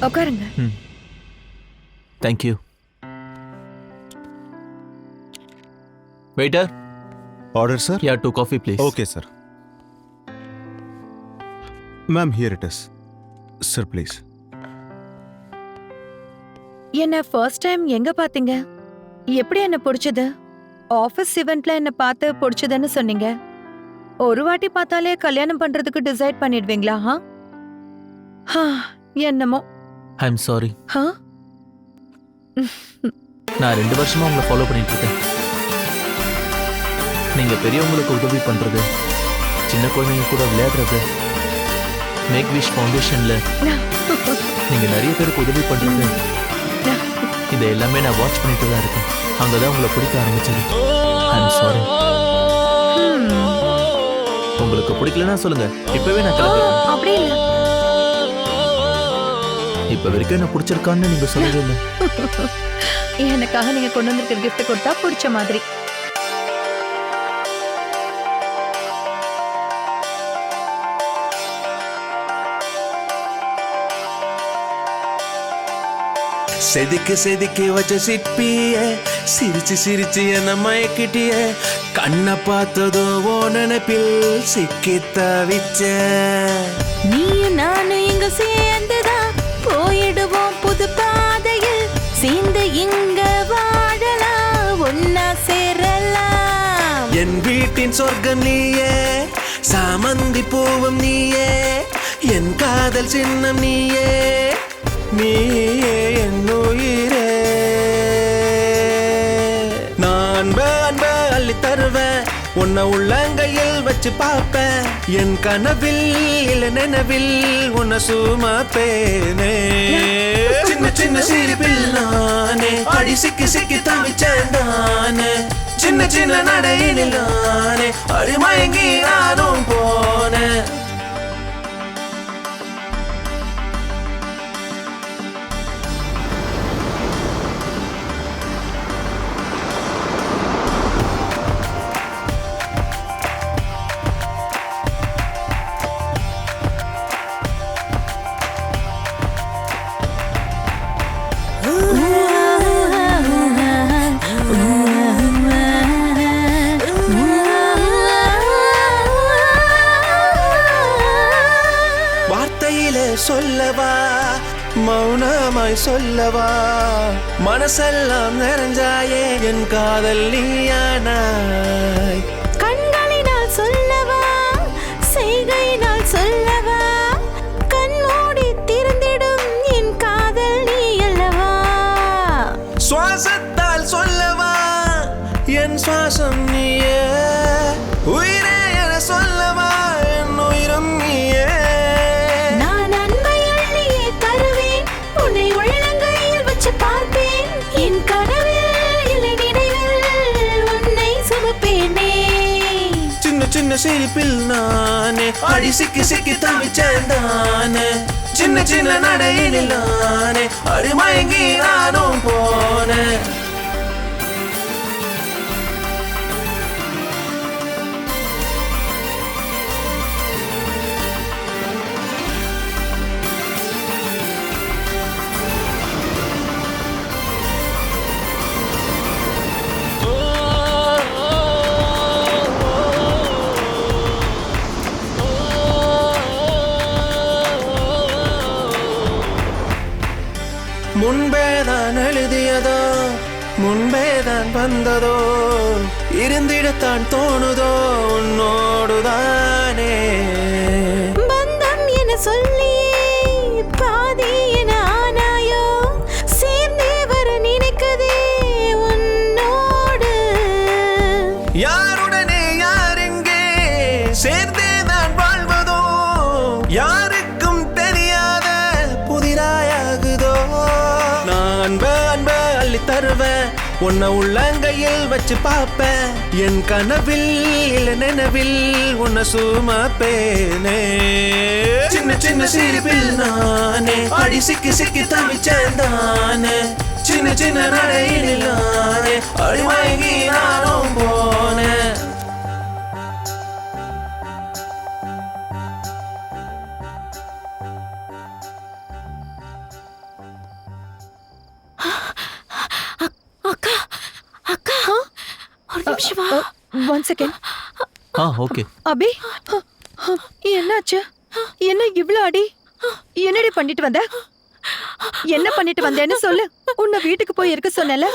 [SPEAKER 3] உட்காருங்க.
[SPEAKER 10] Thank you. Waiter,
[SPEAKER 8] order sir.
[SPEAKER 10] Yeah 2 coffee please.
[SPEAKER 8] Okay sir. Ma'am here it is. Sir please.
[SPEAKER 3] என்ன ஃபர்ஸ்ட் டைம் எங்க பாத்தீங்க? எப்படி என்ன பிடிச்சது? ஆபீஸ் இவெண்ட்ல என்ன பார்த்து பிடிச்சதுன்னு சொன்னீங்க. ஒரு வாட்டி பார்த்தாலே கல்யாணம் பண்றதுக்கு டிசைட் பண்ணிடுவீங்களா? என்னமோ.
[SPEAKER 10] I am sorry.
[SPEAKER 3] ஹா?
[SPEAKER 10] நான் 2 வருஷமா உங்களை ஃபாலோ பண்ணிட்டு இருக்கேன். நீங்க பெரியவங்களுக்கு உதவி பண்றது, சின்ன குழந்தைங்க கூட விளையாடுறது, மேக் விஷ் ஃபவுண்டேஷன்ல நீங்க நிறைய பேருக்கு உதவி பண்றது, இதை எல்லாமே நான் வாட்ச் பண்ணிட்டு தான் இருக்கேன். அங்கதான் உங்களை பிடிக்க ஆரம்பிச்சது. I am sorry. உங்களுக்கு பிடிக்கலன்னா சொல்லுங்க, இப்பவே நான் கிளம்புறேன்.
[SPEAKER 3] அப்படி இல்ல.
[SPEAKER 10] இப்ப வரைக்கும் என்ன பிடிச்சிருக்கான்னு நீங்க சொல்லவே இல்லை.
[SPEAKER 3] எனக்காக நீங்க கொண்டு வந்திருக்கிற கிஃப்ட் கொடுத்தா பிடிச்ச மாதிரி.
[SPEAKER 6] செதுக்கு செதுக்கி வச்ச சிற்பிய சிரிச்சு சிரிச்சு என்ன மயக்கிட்டிய கண்ணை பார்த்ததோ ஓ நினைப்பில் சிக்கி தவிச்ச
[SPEAKER 5] நீயும் நானும் இங்க சேர்ந்துதான் போயிடுவோம் புது பாதையில், சேர்ந்து இங்க வாழலாம், ஒன்னா சேரலாம்.
[SPEAKER 6] என் வீட்டின் சொர்க்கம் நீயே, சாமந்தி பூவும் நீயே, என் காதல் சின்னம் நீயே, நீயே என் உயிரே. நான் அன்ப அள்ளி தருவேன், உன்னை உள்ளங்கையில் வச்சு பார்ப்பேன், என் கனவில் இல்ல நினைவில் உன்னை சுமப்பேனே. சின்ன சின்ன சிரிப்பில் நானே அடி சிக்கி சிக்கி தவிச்சேன் தானே, சின்ன சின்ன நடையினில் நானே அடி மயங்கி நானும் போனேன். சொல்லவா மௌனமாய் சொல்லவா, மனசெல்லாம் நிறைஞ்சாயே என் காதல் நீயானாய்.
[SPEAKER 5] கண்களினால் சொல்லவா, செய்கையினால் சொல்லவா, கண்மூடி திறந்திடும் என் காதல் நீ அல்லவா.
[SPEAKER 6] சுவாசத்தால் சொல்லவா என் சுவாசம் நீயே, உயிரே என சொல்லவா என் உயிரும் நீயே. சின்ன சிரிப்பில் நானே அடி சிக்கி சிக்கி தவிச்சேன் தானே, சின்ன சின்ன நடையினில் நானே அடி மயங்கி நானும் போனேன். முன்பேதான் எழுதியதோ, முன்பேதான் வந்ததோ, இருந்திடத்தான் தோணுதோ உன்னோடுதானே.
[SPEAKER 5] பந்தம் என சொல்லி பாதி என ஆனாயோ, சேர்ந்தே வர நினைக்கதே உன்னோடு.
[SPEAKER 6] யாருடனே யாரெங்கே சேர்ந்தேதான் வாழ்வதோ, யாருக்கும் தெரியாத புதிராயாகுதோ. அன்ப அள்ளி தருவேன், உன்னை உள்ளங்கையில் வச்சு பார்ப்பேன், என் கனவில் இல்ல நினைவில் உன்னை சுமப்பேனே. சின்ன சின்ன சிரிப்பில் நானே அடி சிக்கி சிக்கி தவிச்சேன் தானே, சின்ன சின்ன நடையினில் நானே அடி மயங்கி நானும் போனேன்.
[SPEAKER 5] அக்கா, அக்கா, ஒரு நிமிஷம். Siva
[SPEAKER 3] one second.
[SPEAKER 10] Okay.
[SPEAKER 3] Abhi, என்னாச்சு? என்ன இவ்ளோ அடி? என்னடி பண்ணிட்டு வந்த? என்ன பண்ணிட்டு வந்தேன்னு சொல்லு. உன்னை வீட்டுக்கு போய் இருக்க சொன்னல.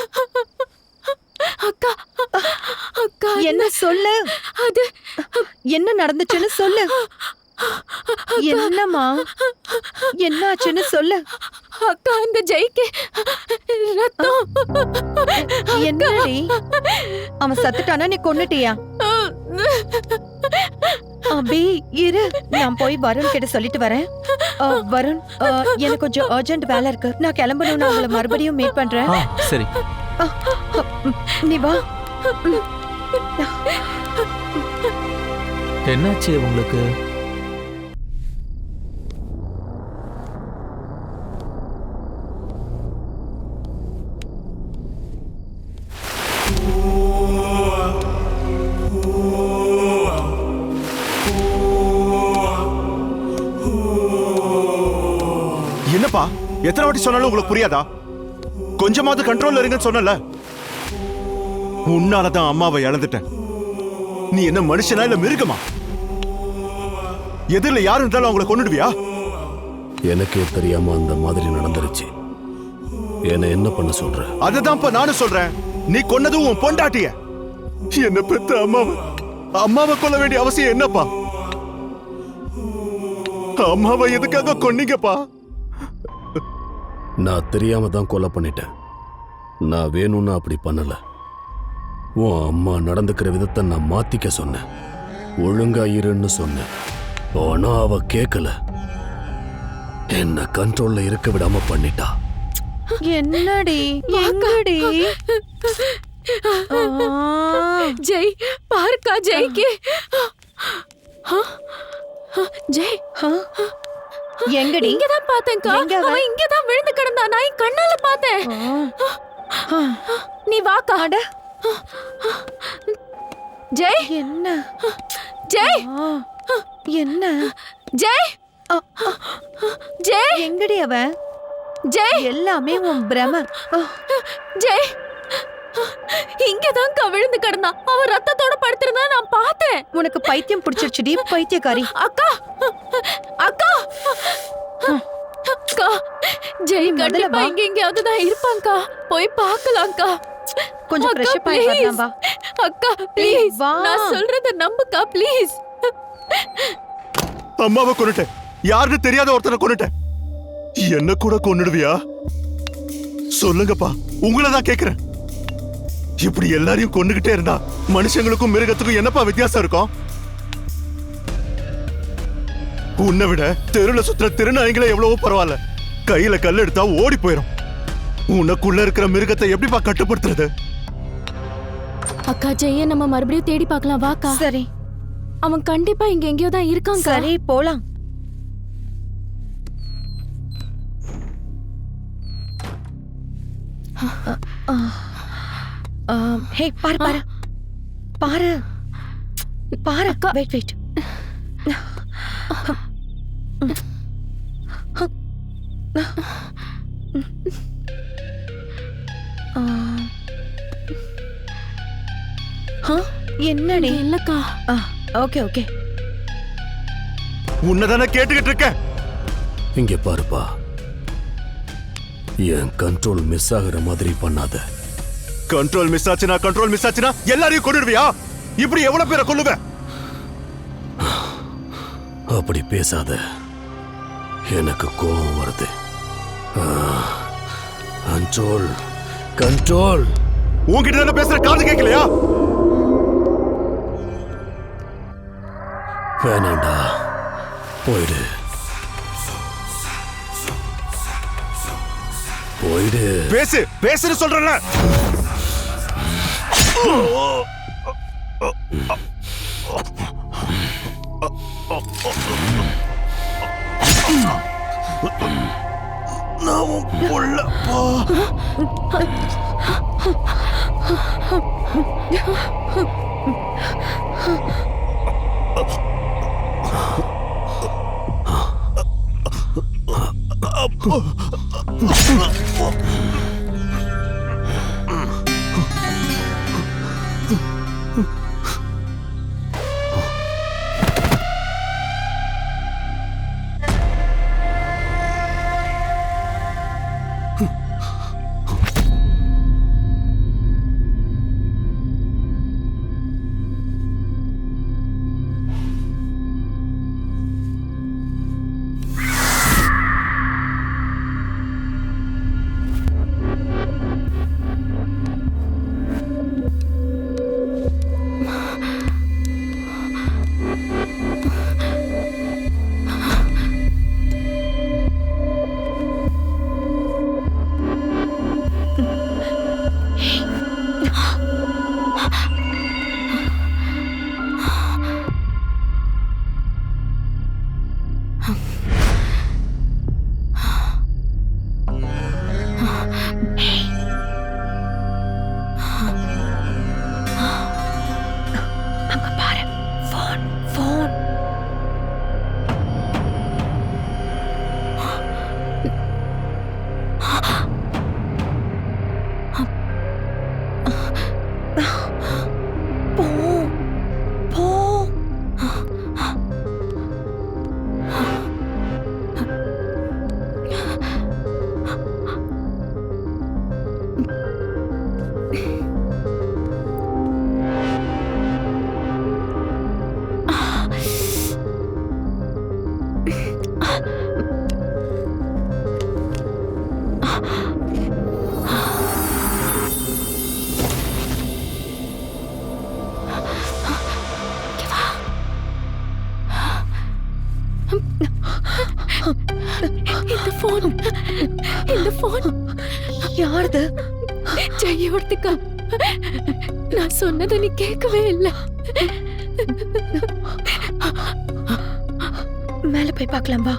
[SPEAKER 5] அக்கா அக்கா
[SPEAKER 3] என்ன சொல்லு.
[SPEAKER 5] அது
[SPEAKER 3] என்ன நடந்துச்சுன்னு சொல்லு. என்னம்மா என்னாச்சுன்னு சொல்லு.
[SPEAKER 5] அக்கா அந்த ஜெய்க்கு ரத்தம்.
[SPEAKER 3] என்னடி அவன் சத்துட்டானா நீ கொன்னுட்டியா? அபி இரு, நான் போய் வருண் கிட்ட சொல்லிட்டு வரேன். வருண், எனக்கு கொஞ்சம் அர்ஜென்ட் வேலை இருக்கு. நான் கிளம்பணும். நான் உங்களை மறுபடியும் மீட் பண்றேன்.
[SPEAKER 10] சரி.
[SPEAKER 3] நீ வா.
[SPEAKER 10] என்னாச்சு உங்களுக்கு?
[SPEAKER 8] என்னப்பா, எத்தனை வாட்டி சொன்னாலும் உங்களுக்கு புரியாதா? கொஞ்சமாவது கண்ட்ரோல்ல இருங்கன்னு சொன்னல. உன்னாலதான் அம்மாவை இழந்துட்டேன். நீ என்ன மனுஷனா இல்ல மிருகமா? எதிரில யாரு இருந்தாலும் அவங்களை கொன்னுடுவியா?
[SPEAKER 1] எனக்கே தெரியாம அந்த மாதிரி நடந்துருச்சு. என்ன என்ன பண்ண சொல்ற?
[SPEAKER 8] அதுதான்ப்பா நானும் சொல்றேன். நீ கொன்னதும் உன் பொண்டாட்டிய. என்ன பெத்த அம்மாவை கொல்ல வேண்டிய அவசியம் என்னப்பா? அம்மாவை எதுக்காக கொன்னீங்கப்பா?
[SPEAKER 1] நான் தெரியாம தான் கொலை பண்ணிட்டேன். நான் வேணும்னு அப்படி பண்ணல. உன் அம்மா நடந்துக்கிற விதத்தை நான் மாத்திக்க சொன்னேன். ஒழுங்கா இருன்னு சொன்னேன். ஆனா அவ கேட்கல. என்ன கண்ட்ரோல்ல இருக்க விடாம பண்ணிட்டா.
[SPEAKER 3] என்னடி எங்கடி?
[SPEAKER 5] ஜெய் பாருக்கா ஜெய்க்கு. ஜெய்
[SPEAKER 3] எங்கடி?
[SPEAKER 5] இங்கதான் பார்த்தேன்க்கா. அவன் இங்கதான் விழுந்து கிடந்தா. நான் என் கண்ணால பார்த்தேன். நீ வாக்கா. ஜெய்
[SPEAKER 3] என்ன?
[SPEAKER 5] ஜெய்
[SPEAKER 3] என்ன?
[SPEAKER 5] ஜெய் ஜெய்
[SPEAKER 3] எங்கடி அவன்?
[SPEAKER 5] ஜெய்
[SPEAKER 3] எல்லாமே உன் பிரம.
[SPEAKER 5] ஜெய் இங்கதான் விழுந்து கிடந்தான். அவன் ரத்தத்தோட படுத்திருந்தா நான் பார்த்தேன்.
[SPEAKER 3] உனக்கு பைத்தியம் பிடிச்சிருச்சுடி, பைத்தியக்காரி.
[SPEAKER 5] அக்கா அக்கா அக்கா, ஜெய் கண்டிப்பா இங்க எங்கேயாவது தான் இருப்பாங்கக்கா. போய் பார்க்கலாம்க்கா.
[SPEAKER 3] கொஞ்சம்
[SPEAKER 5] அக்கா,
[SPEAKER 3] ஃப்ரெஷ் ஆயி
[SPEAKER 5] please.
[SPEAKER 3] வரலாம் வா.
[SPEAKER 5] அக்கா ப்ளீஸ்
[SPEAKER 3] வா.
[SPEAKER 5] நான் சொல்றத நம்புக்கா ப்ளீஸ்.
[SPEAKER 8] அம்மாவை கொன்னுட்டேன். யாருன்னு தெரியாத ஒருத்தனை கொன்னுட்டேன். என்ன கூட கொன்னுடுவியா? சொல்லுங்கப்பா, உங்களை தான் கேக்குறேன். இப்படி எல்லாரையும் கொன்னுகிட்டே இருந்தா மனுஷங்களுக்கும் மிருகத்துக்கும் என்னப்பா வித்தியாசம் இருக்கும்? உன்னை விட தெருல சுத்துற திருநாய்களே எவ்வளவோ பரவாயில்ல. கையில கல் எடுத்தா ஓடி போயிடும். உனக்குள்ள இருக்கிற மிருகத்தை எப்படிப்பா கட்டுப்படுத்துறது?
[SPEAKER 5] அக்கா ஜெய்ய நம்ம மறுபடியும் தேடி பார்க்கலாம் வாக்கா.
[SPEAKER 3] சரி
[SPEAKER 5] அவன் கண்டிப்பா இங்க எங்கேயோ தான் இருக்கான்.
[SPEAKER 3] சரி போலாம். ஹே பாரு பாரு பாரு பாரு. Wait wait. என்னடி?
[SPEAKER 5] இல்லக்கா.
[SPEAKER 3] Okay okay.
[SPEAKER 8] உன்னதானே கேட்டுக்கிட்டு இருக்க.
[SPEAKER 1] இங்க பாருப்பா, என் கண்ட்ரோல் மிஸ் ஆகுற மாதிரி பண்ணாத.
[SPEAKER 8] கண்ட்ரோல் மிஸ் ஆச்சுனா எல்லாரையும் கொன்னுடுவியா? இப்படி எவ்வளவு பேரை கொல்லுவ?
[SPEAKER 1] அப்படி பேசாத, எனக்கு கோபம் வருது. Control control.
[SPEAKER 8] உன்கிட்ட தானே பேசுற, காது கேட்கலையா?
[SPEAKER 1] வேணாண்டா, போயிடு போயிடு.
[SPEAKER 8] பேசுன்னு சொல்றேன்ல. நான் உன் புள்ளப்பா.
[SPEAKER 5] இந்த போன்
[SPEAKER 3] யாருது?
[SPEAKER 5] ஜெயோர்த்திகா. நான் சொன்னதை நீ கேட்கவே இல்லை.
[SPEAKER 3] மேல போய் பார்க்கலாம் வா.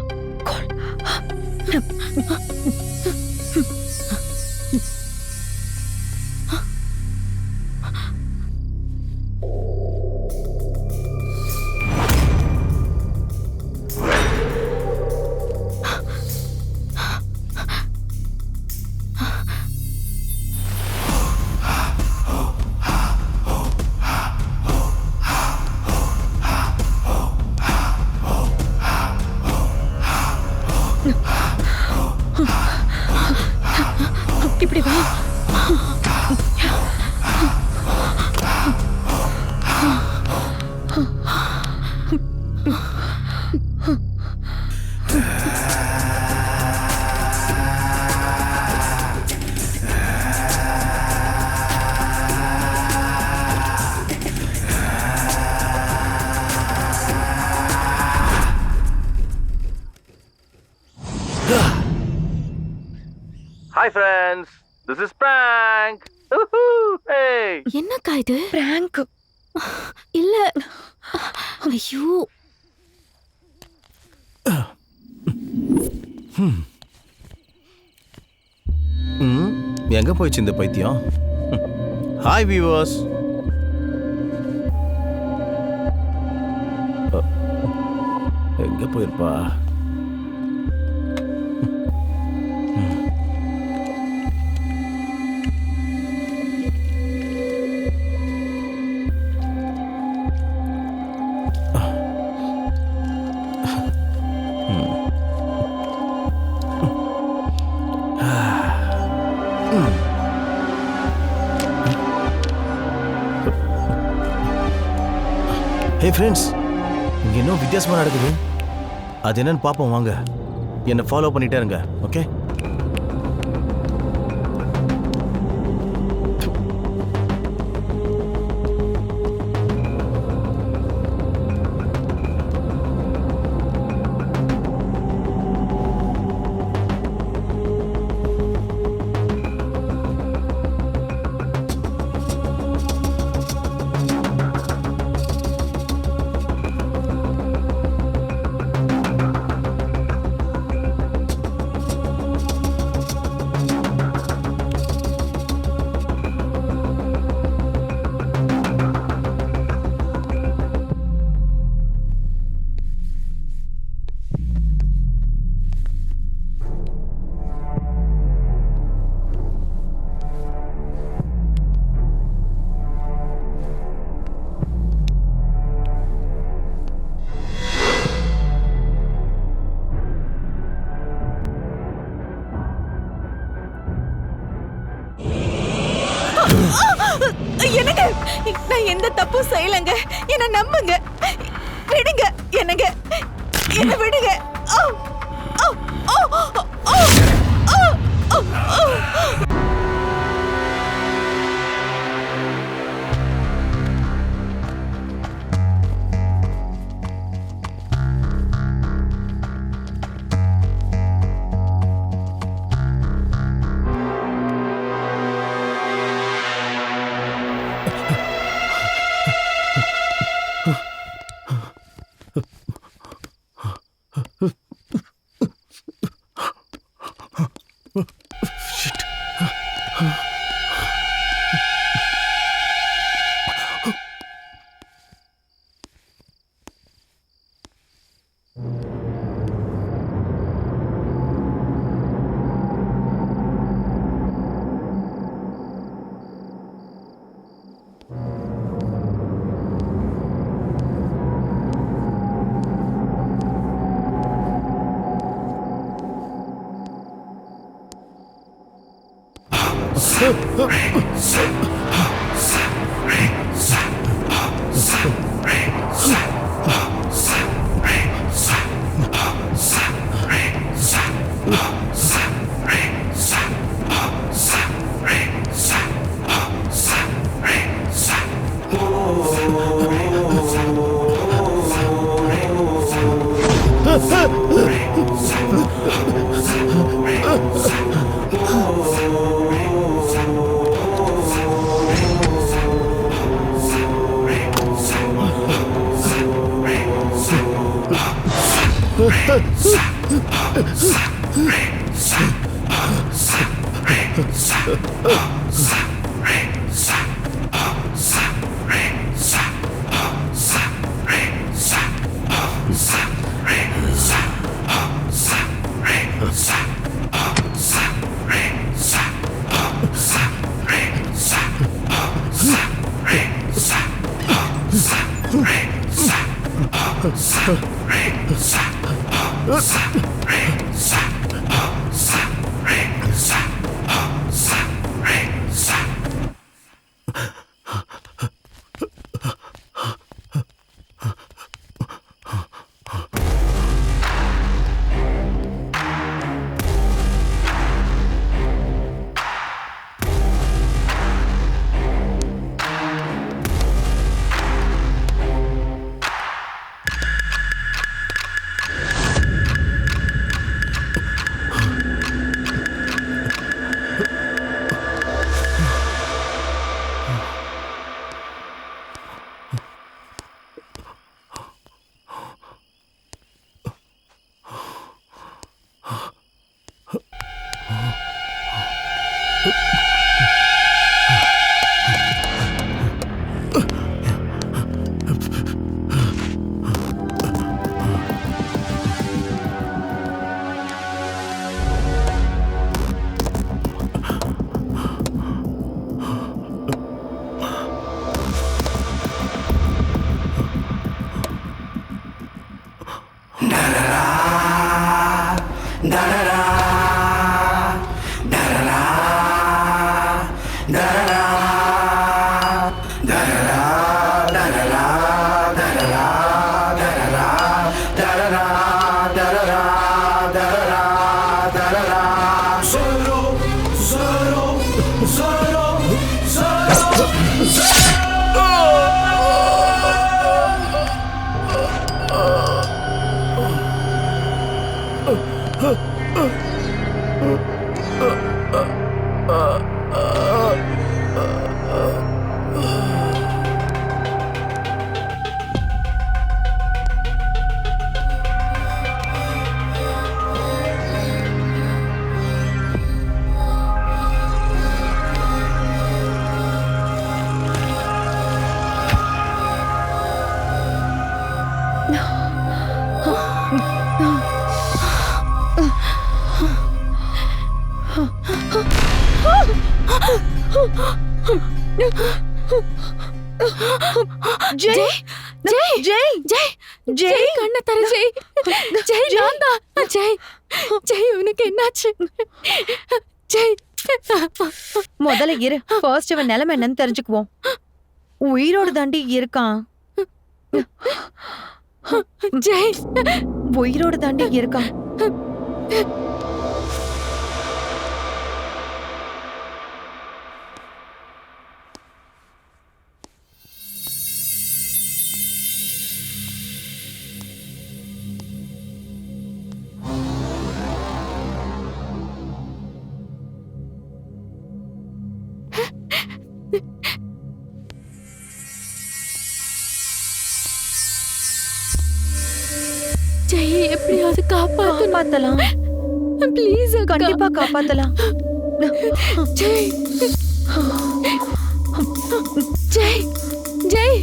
[SPEAKER 3] இப்படி வா.
[SPEAKER 7] Hi friends, this is prank. Hey.
[SPEAKER 5] என்னக்கா இது?
[SPEAKER 3] பிராங்க்
[SPEAKER 5] இல்ல. ஐயோ.
[SPEAKER 6] எங்க போயிடுச்சு இந்த பைத்தியம்? Hi viewers. எங்க போயிருப்பா? ஹே ஃப்ரெண்ட்ஸ், இங்கே இன்னும் வித்தியாசமாக நடக்குது. அது என்னன்னு பார்ப்போம் வாங்க. என்னை ஃபாலோ பண்ணிட்டே இருங்க, ஓகே?
[SPEAKER 3] என்னங்க, நான் எந்த தப்பும் செய்யலங்க. என்ன நம்புங்க. விடுங்க என்னங்க, என்ன விடுங்க. ஜெய் ஜெய் ஜெய் ஜெய் ஜெய்
[SPEAKER 5] கண்ண தர ஜெய் ஜெய் நான்தா ஜெய் ஜெய் உனக்கு என்னாச்சு ஜெய்
[SPEAKER 3] முதல்ல இரு ஃபர்ஸ்ட் அவன் நிலைமை என்னன்னு தெரிஞ்சுக்குவோம் உயிரோடு தாண்டி இருக்கான்
[SPEAKER 5] ஜெய்
[SPEAKER 3] உயிரோடு தாண்டி இருக்கான்
[SPEAKER 5] ஜெய் எப்படியாவது
[SPEAKER 3] காப்பாத்தலாம்
[SPEAKER 5] ப்ளீஸ்
[SPEAKER 3] கண்டிப்பா காப்பாத்தலாம்
[SPEAKER 5] ஜெய் ஜெய் ஜெய்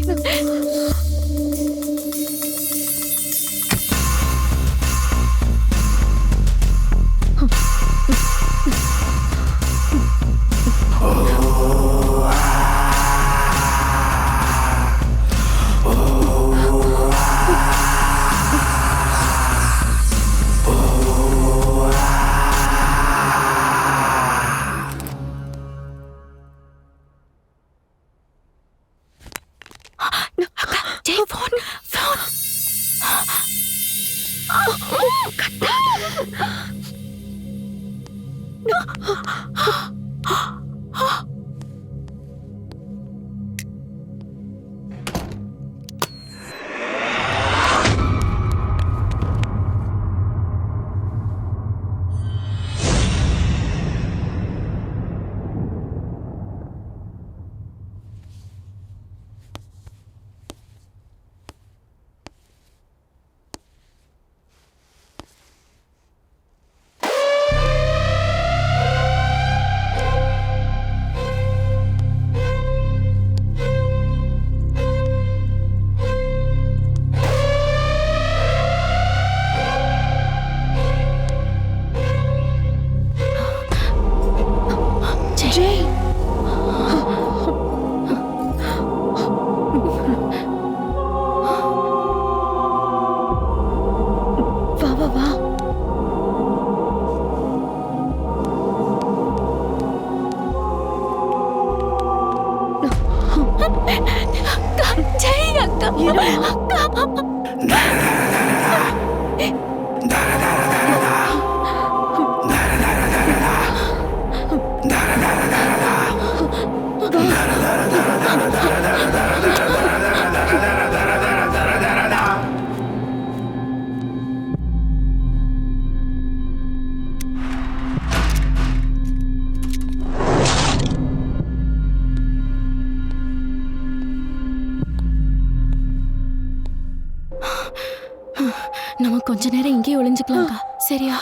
[SPEAKER 5] நம்ம கொஞ்ச நேரம் இங்கேயே ஒளிஞ்சுக்கலாம்க்கா, சரியா?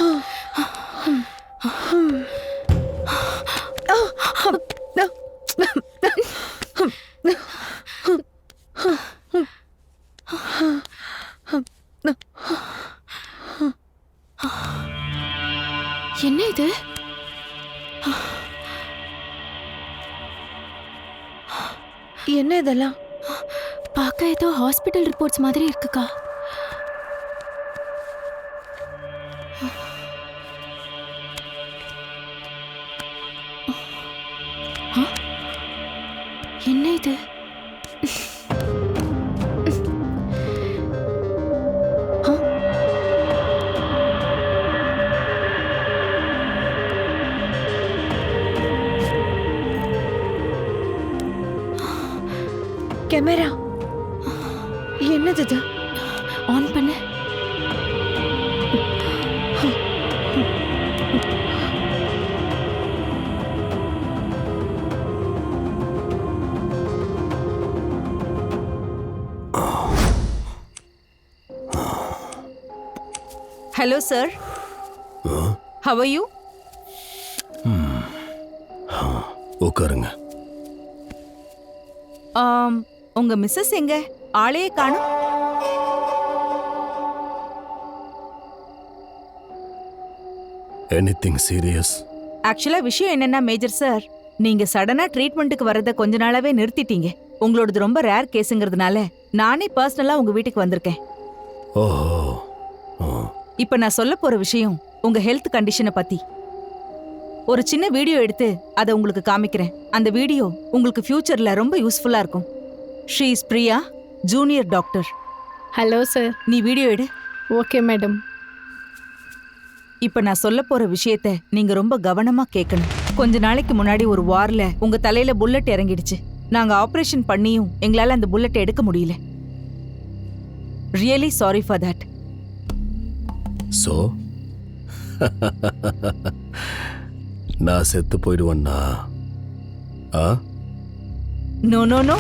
[SPEAKER 5] என்ன இது?
[SPEAKER 3] என்ன இதெல்லாம்?
[SPEAKER 5] பார்க்க ஏதோ ஹாஸ்பிட்டல் ரிப்போர்ட்ஸ் மாதிரி இருக்குக்கா. என்ன இது?
[SPEAKER 3] கேமரா என்னது இது?
[SPEAKER 5] ஆன் பண்ணு.
[SPEAKER 4] Hello sir, how are you?
[SPEAKER 1] உட்காருங்க.
[SPEAKER 4] உங்க மிஸ்ஸஸ் எங்க? ஆளையே காணோம்.
[SPEAKER 1] Anything serious?
[SPEAKER 4] ஆக்சுவலா விஷயம் என்னன்னா மேஜர் சார், நீங்க சடனா ட்ரீட்மெண்ட்டுக்கு வரத கொஞ்ச நாளாவே நிறுத்திட்டீங்க. உங்களோடது ரொம்ப ரேர் கேஸுங்கிறதுனால நானே பர்சனலா உங்க வீட்டுக்கு வந்திருக்கேன்.
[SPEAKER 1] ஓஹோ.
[SPEAKER 4] இப்ப நான் சொல்ல போற விஷயம் உங்க ஹெல்த் கண்டிஷனை பத்தி. ஒரு சின்ன வீடியோ எடுத்து அதை உங்களுக்கு காமிக்கிறேன். அந்த வீடியோ உங்களுக்கு ஃபியூச்சர்ல ரொம்ப யூஸ்ஃபுல்லா இருக்கும். She is Priya, junior doctor.
[SPEAKER 5] Hello sir.
[SPEAKER 4] நீ வீடியோ எடு.
[SPEAKER 5] Okay madam.
[SPEAKER 4] இப்ப நான் சொல்ல போற விஷயத்த நீங்க ரொம்ப கவனமா கேட்கணும். கொஞ்ச நாளைக்கு முன்னாடி ஒரு வார்ல உங்க தலையில புல்லட் இறங்கிடுச்சு. நாங்க ஆபரேஷன் பண்ணியும் எங்களால அந்த புல்லட் எடுக்க முடியல. Really sorry for that.
[SPEAKER 1] So நான் செத்து போயிடுவேன்னா?
[SPEAKER 4] நோ நோ நோ,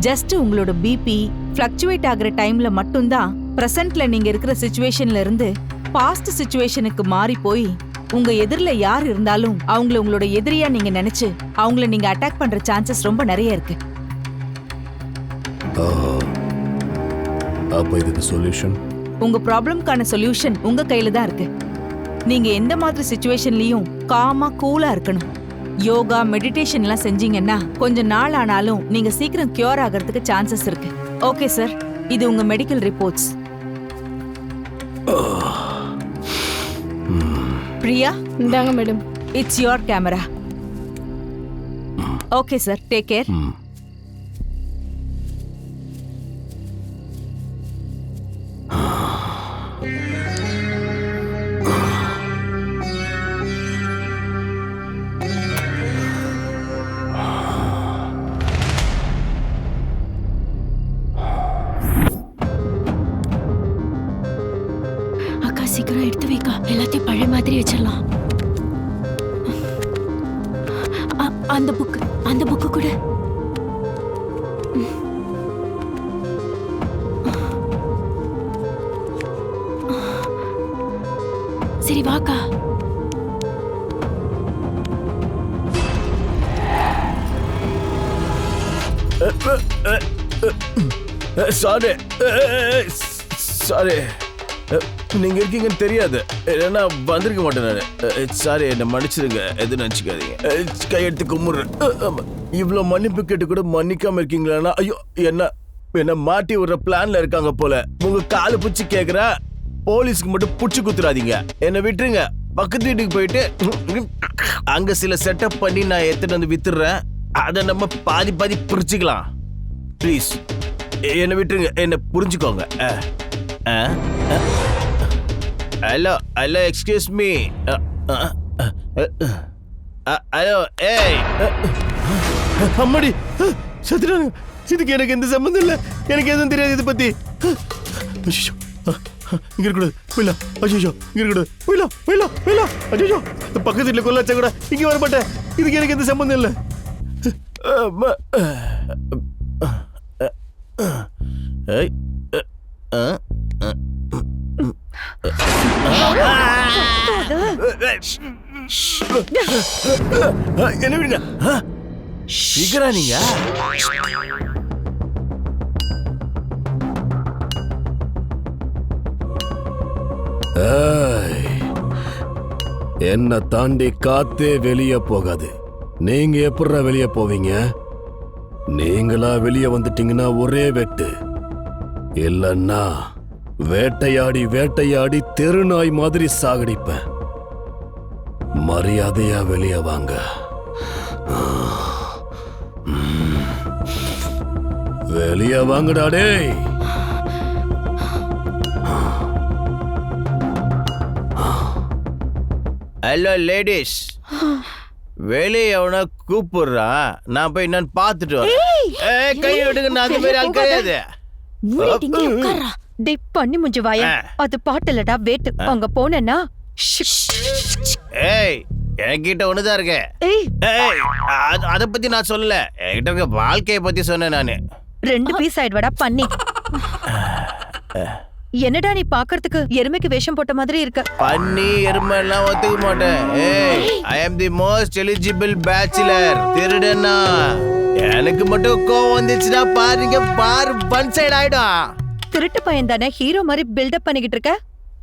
[SPEAKER 4] ஜஸ்ட் உங்களோட பிபி ஃப்ளக்சுவேட் ஆகிற டைம்ல மட்டும்தான் பிரசன்ட்ல நீங்க இருக்கிற சிச்சுவேஷன்ல இருந்து பாஸ்ட் சிச்சுவேஷனுக்கு மாறி போய் உங்க எதிரில யார் இருந்தாலும் அவங்கள உங்களோட எதிரியா நீங்க நினைச்சு அவங்கள நீங்க அட்டாக் பண்ற சான்சஸ் ரொம்ப நிறைய இருக்கு.
[SPEAKER 1] அப்ப இதுக்கு சொல்யூஷன்?
[SPEAKER 4] உங்க ப்ராப்ளம்கான சொல்யூஷன் உங்க கையில தான் இருக்கு. நீங்க எந்த மாதிரி சிச்சுவேஷன்லயும் காமா கூலா இருக்கணும். யோகா, மெடிடேஷன்லாம் செஞ்சீங்கன்னா கொஞ்ச நாள் ஆனாலும் நீங்க சீக்கிரம் கியூர் ஆகிறதுக்கு சான்சஸ் இருக்கு. ஓகே சார், இது உங்க மெடிக்கல் ரிப்போர்ட்ஸ். பிரியா,
[SPEAKER 5] இந்தாங்க madam.
[SPEAKER 4] It's your camera. Okay sir, take care.
[SPEAKER 5] அக்கா சீக்கிரம் எடுத்து வைக்கா, எல்லாத்தையும் பழைய மாதிரி வச்சிடலாம். அந்த புக்கு கூட. சரி வாக்கா.
[SPEAKER 7] சாரி சாரி, நீங்க இருக்கீங்கன்னு தெரியாது. ஏன்னா வந்திருக்க மாட்டேன் நானு. சாரி, என்ன மன்னிச்சிருங்க, எதுவும் நினைச்சுக்காதீங்க. கையெடுத்து கும்பிடுறேன். இவ்வளவு மன்னிப்பு கேட்டு கூட மன்னிக்காம இருக்கீங்களா? ஐயோ, என்ன மாட்டி விடுற பிளான்ல இருக்காங்க போல. உங்க காலு பிடிச்சி கேக்குற, போலீஸ்க்கு மட்டும் புடிச்சு குத்துறாதீங்க. என்ன விட்டுருங்க. பக்கத்து வீட்டுக்கு போயிட்டு அங்க சில செட்டப் பண்ணி நான் எடுத்துட்டு வந்து வித்துடுறேன். அதை நம்ம பாதி பாதி பிரிச்சுக்கலாம். ப்ளீஸ்
[SPEAKER 10] என்னை விட்டுருங்க, என்ன புரிஞ்சுக்கோங்க. Hello hello, excuse me. Hello, ஏய் அம்மாடி சத்யநாராயண, இதுக்கு எனக்கு எந்த சம்மந்தம் இல்லை. எனக்கு எதுவும் தெரியாது இதை பத்தி. ஐயோ, இங்க இருக்கக்கூடாது, போயிடலாம். ஐயோ, இங்க இருக்கக்கூடாது, போயிடலாம் போயிடலாம் போயிடலாம். ஐயோ, பக்கத்து வீட்டில் கொல்லாச்சா கூட இங்கே வர மாட்டேன். இதுக்கு எனக்கு எந்த சம்மந்தம் இல்லை. என்ன விடுங்க, சீக்கிரா நீங்க.
[SPEAKER 1] என்ன தாண்டி காத்தே வெளியே போகாது. நீங்க எப்படா வெளியே போவீங்க? நீங்களா வெளியே வந்துட்டீங்கன்னா ஒரே வெட்டு, இல்லன்னா வேட்டையாடி வேட்டையாடி தெருநாய் மாதிரி சாகடிப்பேன். மரியாதையா வெளியே வாங்க. வெளியே வாங்கடா டேய்.
[SPEAKER 10] ஹலோ லேடிஸ், வெளியே எவனா கூப்பிடுறான், நான் போய் என்னன்னு பார்த்துட்டு வரேன். கை விடுங்க, நான் அந்த மாதிரி ஆள் கிடையாது.
[SPEAKER 3] டேய் பண்ணி முஞ்சு வாயா, அது பாட்டலடா வேட்டு. அங்க போனேன்னா
[SPEAKER 10] ஏய், என்கிட்ட ஒண்ணுதான் இருக்கு. அத பத்தி நான் சொல்லல, என்கிட்ட இருக்க வாழ்க்கைய பத்தி சொன்னேன் நானு.
[SPEAKER 3] 2 பீஸ் ஆயிடுவாடா பண்ணி. என்னடா நீ பாக்குறதுக்கு எருமைக்கு வேஷம் போட்ட மாதிரி இருக்க.
[SPEAKER 10] பண்ணி எருமை எல்லாம் ஒத்துக்க மாட்டேன். ஏய், ஐ அம் தி மோஸ்ட் எலிஜிபிள் பேச்சுலர். திருடனா எனக்கு மட்டும் கோவம் வந்துச்சுன்னா பாருங்க, பார் ஒன் சைடு ஆயிடும்.
[SPEAKER 3] திருட்டு பையன் தானே, ஹீரோ மாதிரி பில்டப் பண்ணிக்கிட்டு இருக்க.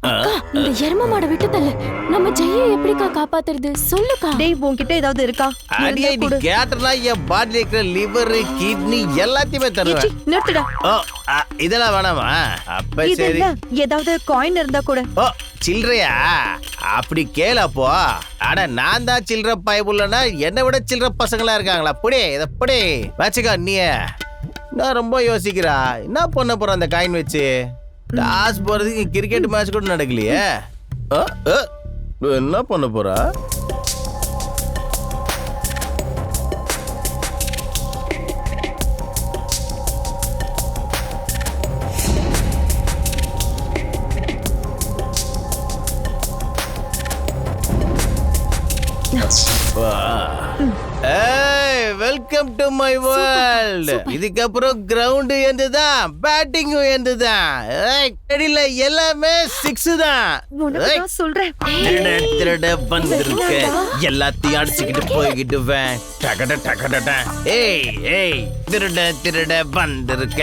[SPEAKER 5] அக்கா, இந்த எரும மாட விட்டு தள்ளு. நம்ம ஜெய்யை எப்படிக்கா காப்பாத்துறது சொல்லுக்கா.
[SPEAKER 3] டேய் உன்கிட்ட ஏதாவது இருக்கா?
[SPEAKER 10] அடியே, நீ கேட்டனா என் பாடில இருக்கிற லிவர், கிட்னி எல்லாத்தையுமே தருவேன்.
[SPEAKER 3] நிறுத்துடா.
[SPEAKER 10] இதெல்லாம் வேணாமா? அப்ப சரி,
[SPEAKER 3] ஏதாவது காயின் இருந்தா கூட.
[SPEAKER 10] ஓ சில்லறையா? அப்படி கேளப்போ. அட நான் தான் சில்லற பயபுள்ளனா, என்னை விட சில்லற பசங்களா இருக்காங்களா? புடி இத புடி வச்சுக்கா. நீ நான் ரொம்ப யோசிக்கிறா, என்ன பண்ண போற அந்த காயின் வச்சு? டாஸ் போறதுக்கு கிரிக்கெட் மேட்ச் கூட நடக்கலையே. என்ன பண்ண போறா? Welcome to my world. இதுக்கப்புறம் கிரவுண்ட் என்னதுதான், பேட்டிங் என்னதுதான், எல்லாமே 6 தான்.
[SPEAKER 3] சொல்றேன்,
[SPEAKER 10] திருட வந்திருக்க, எல்லாத்தையும் அடிச்சுக்கிட்டு போய்கிட்டுவேன். ஏய் ஏய், திருட திருட வந்திருக்க,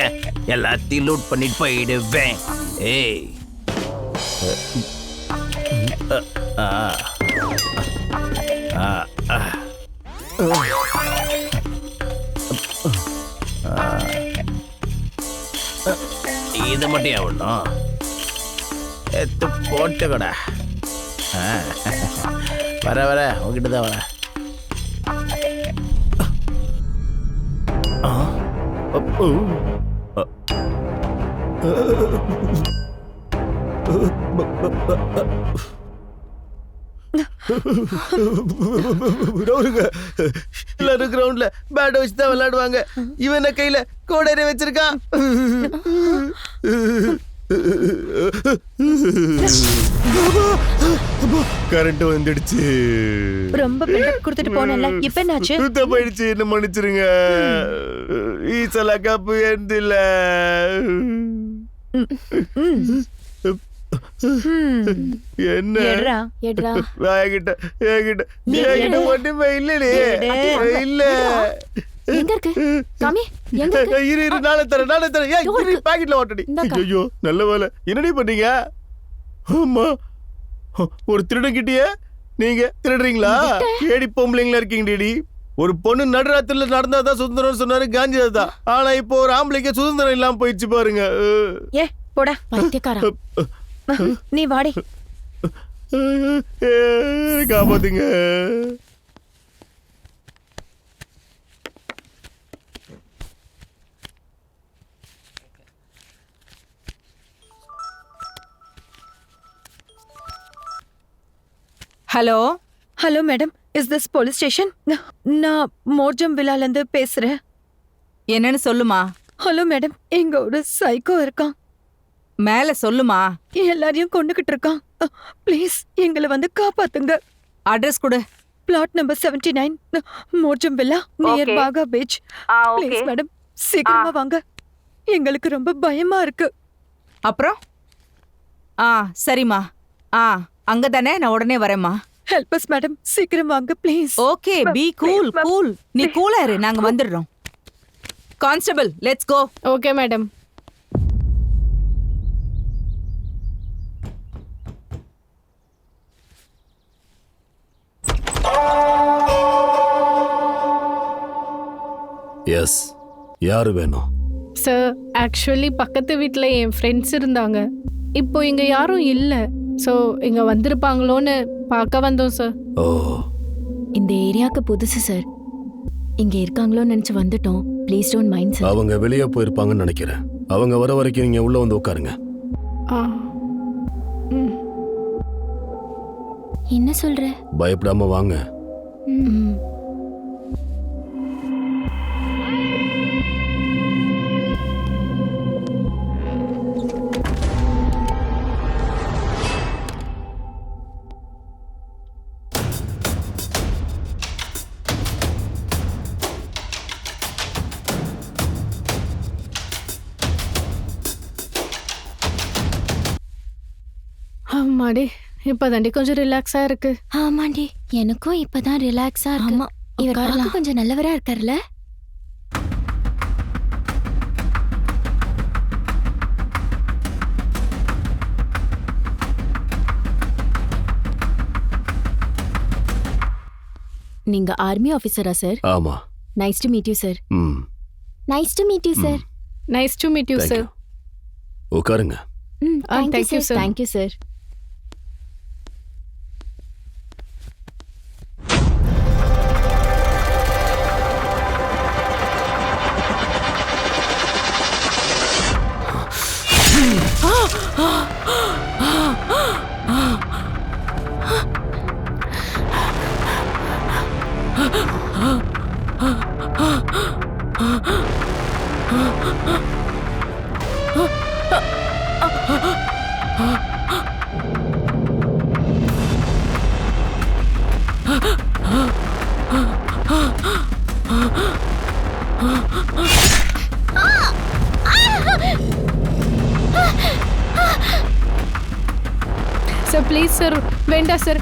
[SPEAKER 10] எல்லாத்தையும் லூட் பண்ணிட்டு போயிடுவேன். ஏய் இது மட்டும் எவ்வளோ எத்து போட்டுக்கடா. வர வர உங்ககிட்ட தான் வர. எல்லாரும் கிரவுண்ட்ல பேட் வச்சு தான் விளையாடுவாங்க. இவன் கையில கோடரை வச்சிருக்கான். கரண்ட் வந்துடுச்சு.
[SPEAKER 3] ரொம்ப பில்டப் கொடுத்துட்டு போனல, இப்ப என்னாச்சு?
[SPEAKER 10] போயிடுச்சு, என்ன மன்னிச்சிருங்க. ஈசலா கப்பு எந்தில்ல. என்ன
[SPEAKER 5] எட்ரா
[SPEAKER 10] ஒண்ணுமே இல்லையே. இல்ல
[SPEAKER 5] எங்க இருக்கு காமி? எங்க இருக்கு?
[SPEAKER 10] இரு நாளை தரேன். ஏய் பாக்கெட்ல ஓட்டடி. ஐயோ நல்ல வேலை. என்னடி பண்ணீங்க? ஆமா, ஒரு திருடன் கிட்டியே நீங்க திருடுறீங்களா? ஏடி பொம்பளைங்களா இருக்கீங்க டேடி. ஒரு பொண்ணு நடுராத்திரில நடந்தாதான் சுதந்திரம் சொன்னாரு காந்திதாதா. ஆனா இப்போ ஒரு ஆம்பளைக்கு சுதந்திரம் இல்லாம போயிடுச்சு பாருங்க.
[SPEAKER 3] ஏ போடா
[SPEAKER 5] பைத்தியக்காரா.
[SPEAKER 3] நீ வாடி,
[SPEAKER 10] காப்பாத்துங்க.
[SPEAKER 4] Hello
[SPEAKER 3] hello madam, is this police station? நான் மோர்ஜம் வில்லால இருந்து பேசுறேன்.
[SPEAKER 4] என்னன்னு சொல்லுமா.
[SPEAKER 3] ஹலோ மேடம், இங்க ஒரு சைக்கோ இருக்கான்.
[SPEAKER 4] மேல சொல்லுமா.
[SPEAKER 3] எல்லாரையும் கொண்டுகிட்டு இருக்கான். ப்ளீஸ் எங்களை வந்து காப்பாத்துங்க.
[SPEAKER 4] அட்ரஸ் கொடு.
[SPEAKER 3] Flat number 79, Morjim villa, near
[SPEAKER 4] Okay.
[SPEAKER 3] Baga beach. Please madam, சீக்கிரமா வாங்க. எங்களுக்கு ரொம்ப பயமா இருக்கு.
[SPEAKER 4] அப்புறம் சரிம்மா. அங்கதானே, நான் உடனே வரேம்மா.
[SPEAKER 3] ஹெல்ப் அஸ் மேடம், சீக்கிரம் வாங்க please.
[SPEAKER 4] Okay, be cool cool. நீ கூலா இரு, நாங்க வந்துடுறோம். Constable, let's go.
[SPEAKER 5] Okay madam.
[SPEAKER 1] Yes, யாரு வேணும்?
[SPEAKER 11] சார், ஆக்சுவலி பக்கத்து வீட்டில் என் ஃப்ரெண்ட்ஸ் இருந்தாங்க. இப்போ இங்கே யாரும் இல்லை. ஸோ இங்கே வந்திருப்பாங்களோன்னு பார்க்க வந்தோம் சார்.
[SPEAKER 1] ஓ,
[SPEAKER 5] இந்த ஏரியாவுக்கு புதுசு சார். இங்க இருக்காங்களோன்னு நினைச்சு வந்துட்டோம். Please don't mind sir.
[SPEAKER 1] அவங்க வெளியே போயிருப்பாங்கன்னு நினைக்கிறேன். அவங்க வர வரைக்கும் நீங்க உள்ள வந்து உட்காருங்க.
[SPEAKER 11] ஆ
[SPEAKER 5] என்ன சொல்ற?
[SPEAKER 1] பயப்படாம வாங்க.
[SPEAKER 5] ம்.
[SPEAKER 11] ஆமாடி, இப்போதாண்டி கொஞ்சம் ரிலாக்ஸாக இருக்கு.
[SPEAKER 5] ஆமாண்டி, எனக்கும் இப்பதான் ரிலாக்ஸா இருக்கு.
[SPEAKER 11] ஆமா,
[SPEAKER 5] இவர்
[SPEAKER 11] உட்காரலாம்.
[SPEAKER 5] பார்க்க கொஞ்சம் நல்லவரா இருக்கார்ல. நீங்க ஆர்மி ஆபீசரா சார்?
[SPEAKER 1] ஆமா.
[SPEAKER 5] Nice to meet you sir.
[SPEAKER 1] Hmm,
[SPEAKER 5] nice to meet you sir.
[SPEAKER 11] Nice to meet you
[SPEAKER 1] thank
[SPEAKER 11] sir.
[SPEAKER 1] you. உட்காருங்க.
[SPEAKER 11] thank you, sir.
[SPEAKER 5] Thank you sir.
[SPEAKER 11] Sir please sir, வேண்டாம் sir.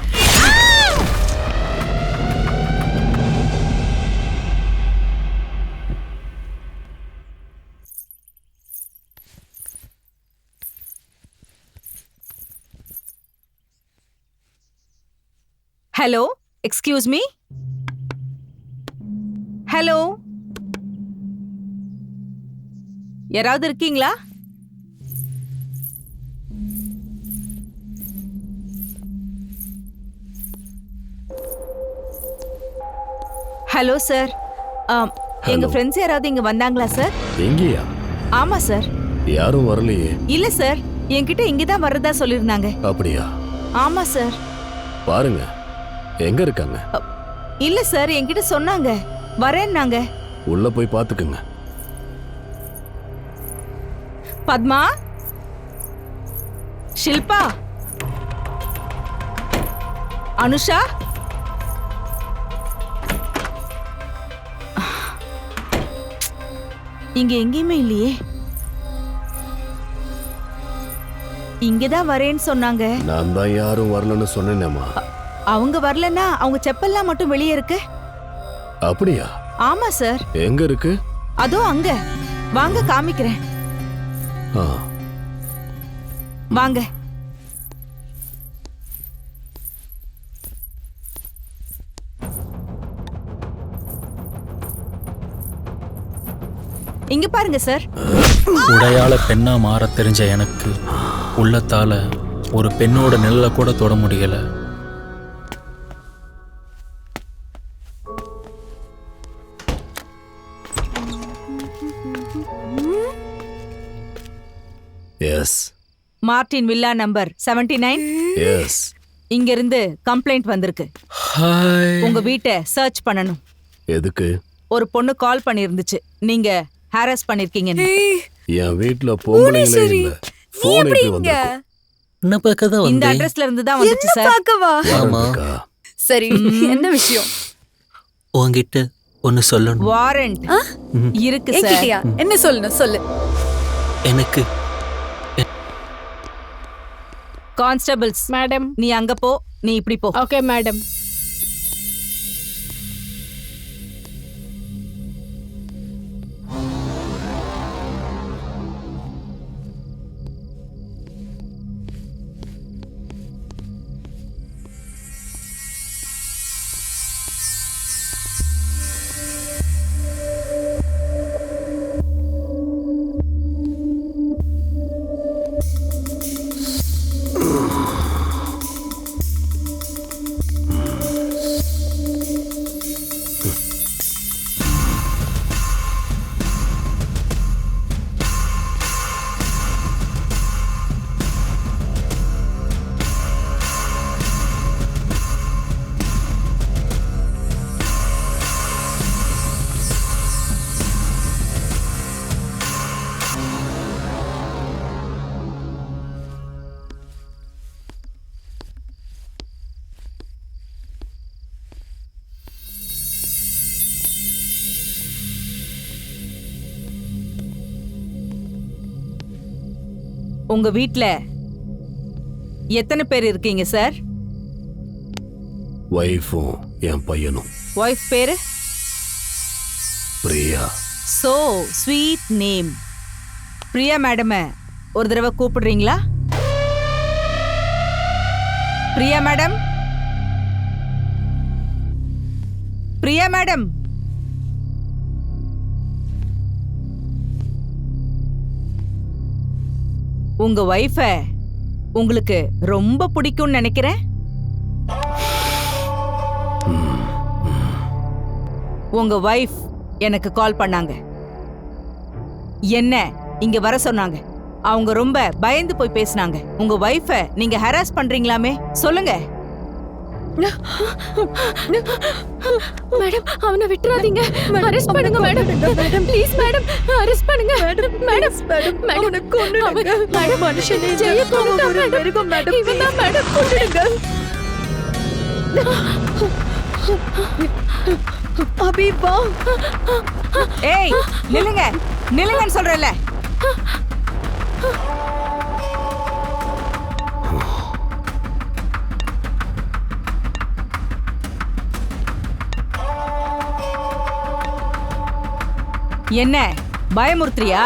[SPEAKER 4] Hello, excuse me. Hello, யாராவது இருக்கீங்களா? Hello sir, எங்க
[SPEAKER 1] Hello.
[SPEAKER 4] Friends யாராவது இங்க வந்தாங்களா sir?
[SPEAKER 1] எங்கேயா?
[SPEAKER 4] ஆமா சார்.
[SPEAKER 1] யாரும் வரலையே.
[SPEAKER 4] இல்ல சார், என்கிட்ட இங்கதான் வர்றதா சொல்லிருந்தாங்க.
[SPEAKER 1] அப்படியா?
[SPEAKER 4] ஆமா சார்.
[SPEAKER 1] பாருங்க, எங்க இருக்காங்க?
[SPEAKER 4] இல்ல சார், என்கிட்ட சொன்னாங்க வரேன்னாங்க.
[SPEAKER 1] உள்ள போய் பாத்துக்குங்க.
[SPEAKER 4] பத்மா, ஷில்பா, அனுஷா, இங்க எங்கேயுமே இல்லையே. இங்கதான் வரேன்னு சொன்னாங்க.
[SPEAKER 1] நான் தான் யாரும் வரலன்னு சொன்னேனேம்மா.
[SPEAKER 4] அவங்க வரலன்னா அவங்க செப்பல்லாம் மட்டும் வெளியே இருக்கு.
[SPEAKER 1] அப்படியா?
[SPEAKER 4] ஆமா சார்.
[SPEAKER 1] எங்க இருக்கு?
[SPEAKER 4] அதோ அங்க, வாங்க காமிக்கிறேன்.
[SPEAKER 1] ஆ,
[SPEAKER 4] வாங்க. இங்க பாருங்க சார்.
[SPEAKER 12] உடையால பெண்ணா மாற தெரிஞ்ச எனக்கு உள்ளத்தால ஒரு பெண்ணோட நிழலை கூட தொட முடியல.
[SPEAKER 1] Yes.
[SPEAKER 4] Martin villa number 79.
[SPEAKER 1] Yes.
[SPEAKER 4] இங்க இருந்து கம்ப்ளைண்ட் வந்திருக்கு. உங்க வீட்டை சர்ச் பண்ணணும்.
[SPEAKER 1] எதுக்கு?
[SPEAKER 4] ஒரு பொண்ணு கால் பண்ணிருந்துச்சு, நீங்க ஹாரஸ் பண்ணிருக்கீங்க.
[SPEAKER 1] என் வீட்ல பொம்பளைங்களே இல்ல. போன் எப்படி வந்திருக்கு?
[SPEAKER 12] என்ன பார்க்க தான்
[SPEAKER 4] இந்த
[SPEAKER 12] வந்தேன்.
[SPEAKER 4] அட்ரஸ்ல இருந்து தான் வந்துச்சு சார்.
[SPEAKER 3] பார்க்கவா?
[SPEAKER 12] ஆமா.
[SPEAKER 3] சரி, என்ன விஷயம்?
[SPEAKER 12] உன்கிட்ட ஒன்னு சொல்லணும்.
[SPEAKER 4] வாரண்ட் இருக்கு சார்.
[SPEAKER 3] என்கிட்டயா? என்ன சொல்லணும் சொல்லு.
[SPEAKER 12] எனக்கு
[SPEAKER 4] கான்ஸ்டபிள்ஸ்
[SPEAKER 11] மேடம்.
[SPEAKER 4] நீ அங்க போ, நீ இப்படி போ.
[SPEAKER 11] Okay madam.
[SPEAKER 4] உங்க வீட்ல எத்தனை பேர் இருக்கீங்க சார்?
[SPEAKER 1] வைஃபும் என் பையனும்.
[SPEAKER 4] வைஃப் பேரு?
[SPEAKER 1] Priya.
[SPEAKER 4] So sweet name. Priya madam ஒரு தடவை கூப்பிடுறீங்களா? Priya madam, Priya madam. உங்க வைஃப உங்களுக்கு ரொம்ப பிடிக்கும்னு நினைக்கிறேன். உங்க வைஃப் எனக்கு கால் பண்ணாங்க, என்ன இங்க வர சொன்னாங்க. அவங்க ரொம்ப பயந்து போய் பேசினாங்க. உங்க வைஃப நீங்க ஹராஸ் பண்றீங்களாமே, சொல்லுங்க.
[SPEAKER 5] மேடம், அவனை விட்டுறாதீங்க. அரெஸ்ட் பண்ணுங்க மேடம். ப்ளீஸ் மேடம், அரெஸ்ட் பண்ணுங்க. மேடம், மேடம், அவனை கொன்னுடுங்க. மேடம், மனுஷனே ஜெய கொன்னுடா மேடம். மேடம், இவன்தான் மேடம், கொன்னுடுங்க. அபி வா.
[SPEAKER 4] ஏய், நில்லுங்க, நில்லுங்கன்னு சொல்றேன்ல. என்ன பயமுறுத்துறியா?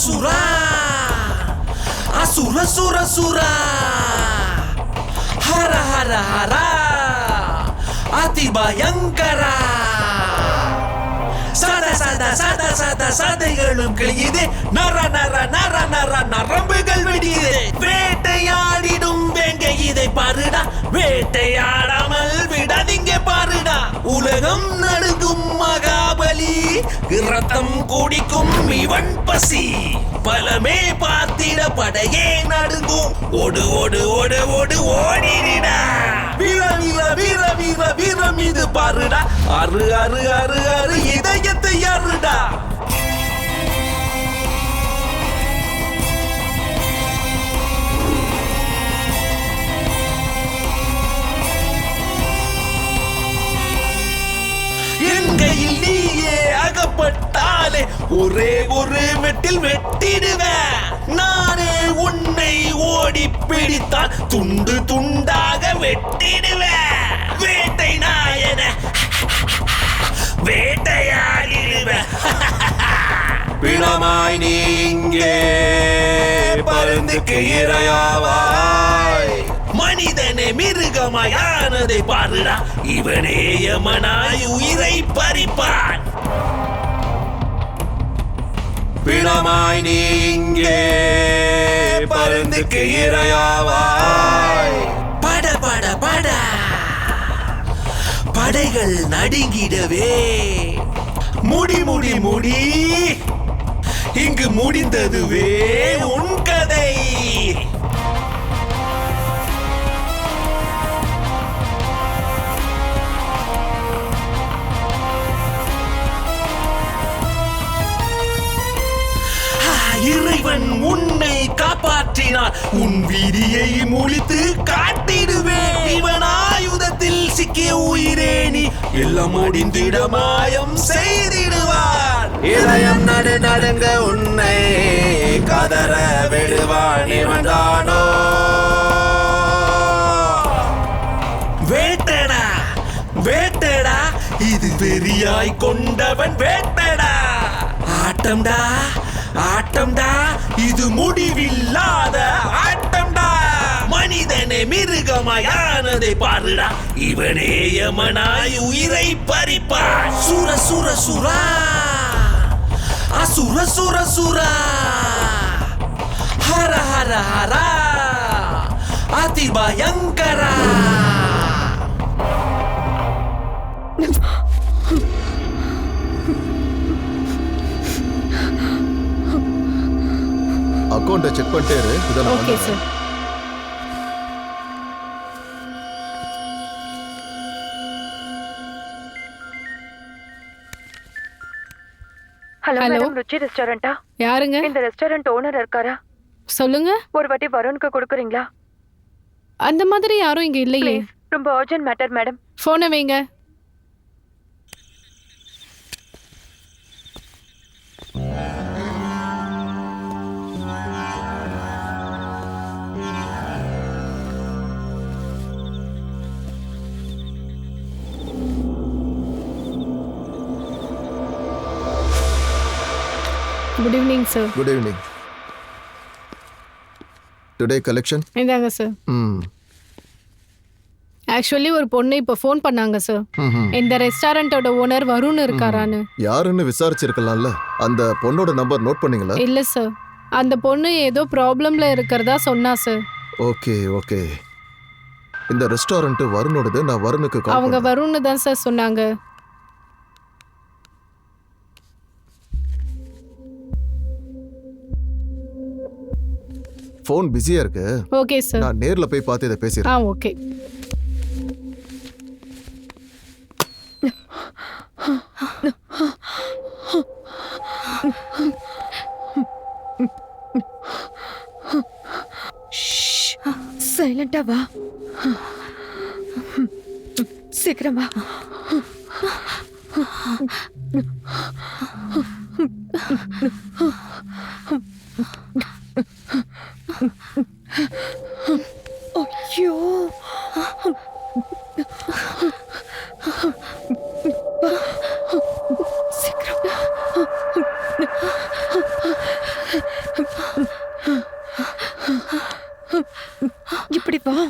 [SPEAKER 6] சுரா அசுர சுர சுரா ஹர ஹர ஹரா அதி பயங்கரா சத சத சத சத சதைகளும் கிழியுது நர நர நர நர நரம்புகள் வெடியுது வேட்டையாடிடும் வேங்க இதை பாருடா வேட்டையாடாமல் விடாதீங்க பாருடா உலகம் நடுங்கும் மகாபலி இரத்தம் குடிக்கும் இவன் பசி பலமே பார்த்திட படையே நடுங்கும் ஓடு ஓடு ஓடு ஓடு ஓடிடா வீர வீர வீர வீர வீரம் இது பாருடா அரு அரு அரு அரு இதயத்தை அருடா எங்கையில் நீயே அகப்பட்டாலே ஒரே ஒரு வெட்டில் வெட்டிடுவேன் நானே உன்னை ஓடி பிடித்தால் துண்டு துண்டாக வெட்டிடுவேன் வேட்டை நாயன வேட்டையாடிடுவேன் பிணமாய் நீ இங்கே பருந்துக்கு இரையாவாய் மனிதனே மிருகமாயானதை பாருடா இவனே யமனாய் உயிரை பறிப்பான் பிணமாய் நீ இங்கே பருந்துக்கு இரையாவாய் பட பட பட படைகள் நடுங்கிடவே முடி முடி முடி இங்கு முடிந்ததுவே உன் கதை இறைவன் உன்னை காப்பாற்றினார் உன் வீதியை முழித்து காட்டிடுவேன் இவன் ஆயுதத்தில் சிக்கிய உயிரே நீ எல்லாம் முடிந்திட மாயம் செய்திடுவார் இதயம் நடு நடுங்க உன்னை கதற விடுவான் இவன்தானோ வேட்டடா வேட்டடா இது வெறியாய் கொண்டவன் வேட்டடா ஆட்டம்டா ஆட்டம்டா இது முடிவில்லாத ஆட்டம்டா மனிதனே மிருகமாயானதை பாருடா இவனே யமனாய் உயிரை பறிப்பான் சுர சுர சுரா அசுர சுர சுரா ஹர ஹர ஹரா அதி பயங்கரா
[SPEAKER 2] அக்கௌண்ட்டை செக் பண்ணிட்டே இரு இதை நான்
[SPEAKER 11] ஓகே
[SPEAKER 2] வந்துடுறேன்.
[SPEAKER 11] Sir
[SPEAKER 3] hello
[SPEAKER 11] Hello.
[SPEAKER 3] மேடம், ருச்சி ரெஸ்டாரண்டா?
[SPEAKER 11] யாருங்க
[SPEAKER 3] இந்த ரெஸ்டாரண்ட் ஓனர் இருக்காரா?
[SPEAKER 11] சொல்லுங்க
[SPEAKER 3] ஒரு வாட்டி வருணுக்கு கொடுக்குறீங்களா?
[SPEAKER 11] அந்த மாதிரி யாரும் இங்க இல்லையே
[SPEAKER 3] ப்ளீஸ், ரொம்ப அர்ஜென்ட் மேட்டர் மேடம்.
[SPEAKER 11] போனை வைங்க good evening sir
[SPEAKER 2] good evening. Today collection.
[SPEAKER 11] இந்தாங்க சார் ஆக்சுவலி ஒரு பொண்ணு இப்போ ஃபோன் பண்ணாங்க சார் இந்த ரெஸ்டாரண்டோட ஓனர் வருண் இருக்காரான்னு.
[SPEAKER 2] யாருன்னு விசாரிச்சிருக்கலாம்ல. அந்த பொண்ணோட நம்பர் நோட் பண்ணீங்களா?
[SPEAKER 11] இல்ல சார், அந்த பொண்ணு ஏதோ ப்ராப்ளம்ல இருக்கிறதா சொன்னா சார்.
[SPEAKER 2] Okay okay. இந்த ரெஸ்டாரண்ட் வருணோடது. நான் வருணுக்கு கால்
[SPEAKER 11] அவங்க
[SPEAKER 2] பண்றேன்.
[SPEAKER 11] வருண்னு தான் சார் சொன்னாங்க.
[SPEAKER 2] ஃபோன் பிஸியா இருக்கு.
[SPEAKER 11] Okay sir.
[SPEAKER 2] நான் நேர்ல போய் பார்த்து இதை பேசிடுறேன்.
[SPEAKER 11] ஓகே.
[SPEAKER 3] சைலண்டா வா, சீக்கிரம் வா. ஐயோ, சீக்கிரம் இப்படி வா.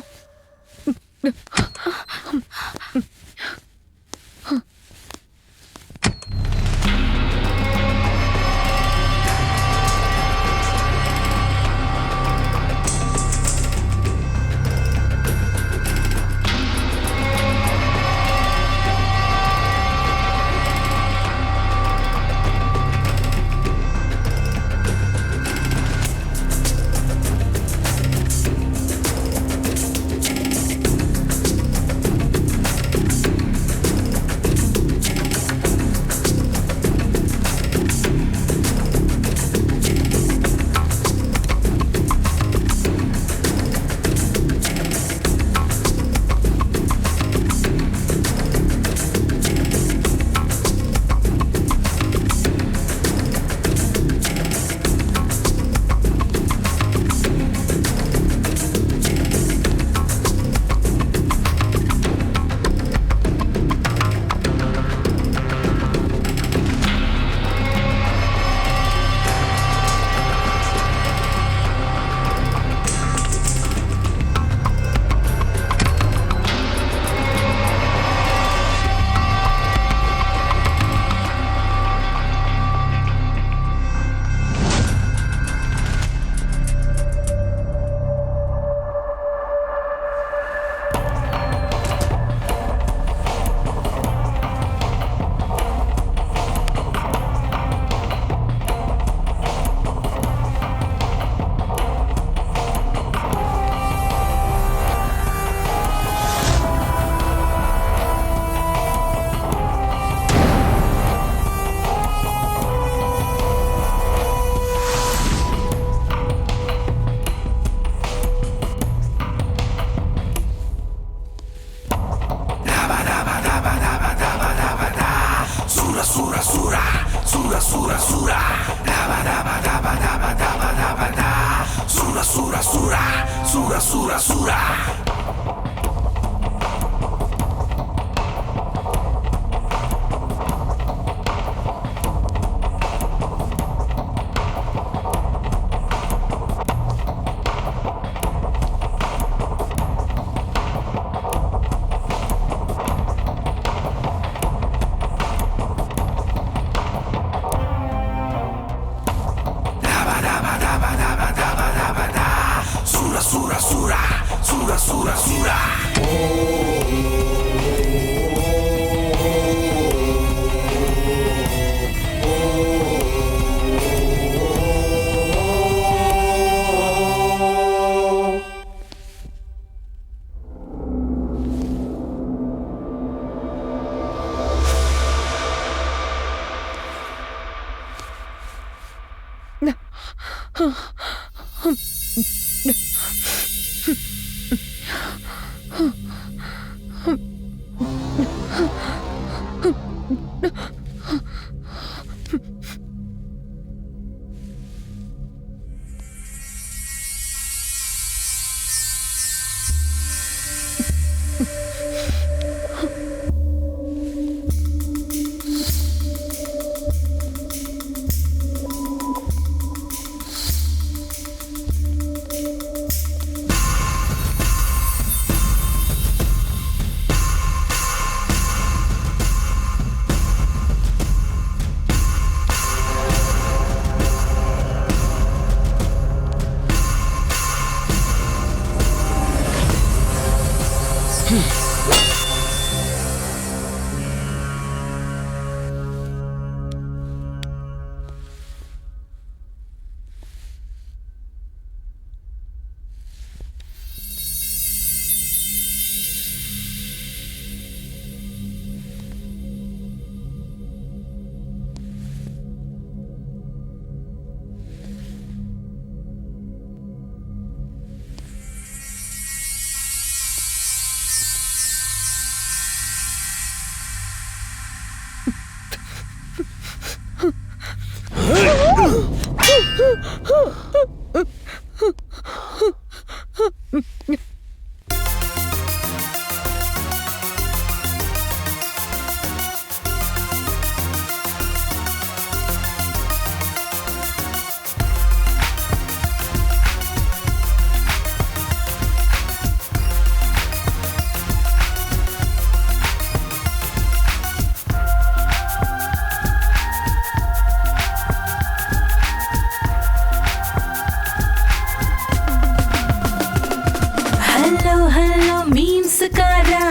[SPEAKER 5] ஹலோ ஹலோ மீம்ஸ்காரா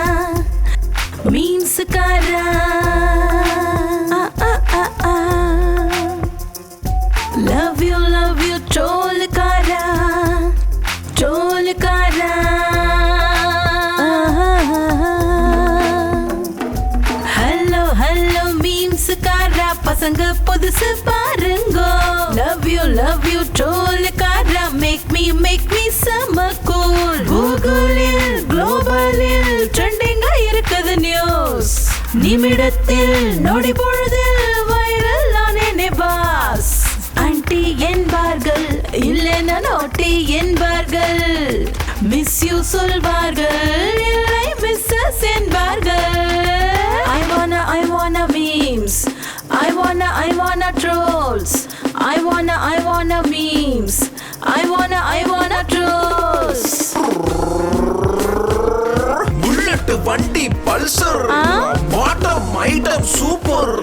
[SPEAKER 5] மீம்ஸ்காரா லவ் யூ ட்ரோல்காரா ட்ரோல்காரா ஹலோ ஹலோ மீம்ஸ்காரா பசங்க புதுசு பாருங்கோ லவ் யூ ட்ரோல்காரா மேக் மீ செம கூல் கூகுளில் குளோபலில் ட்ரெண்டிங்கா இருக்குது நியூஸ் நிமிடத்தில் நொடி பொழுதில் வைரல் ஆனேனே பாஸ் ஆன்டி என்பார்கள் இல்லைன்னா நோட்டி என்பார்கள் மிஸ் யூ சொல்வார்கள் இல்லை மிஸ்ஸஸ் என்பார்கள் I wanna memes I wanna trolls I wanna memes I wanna trolls
[SPEAKER 6] Bullet வண்டி Pulsar bottom item super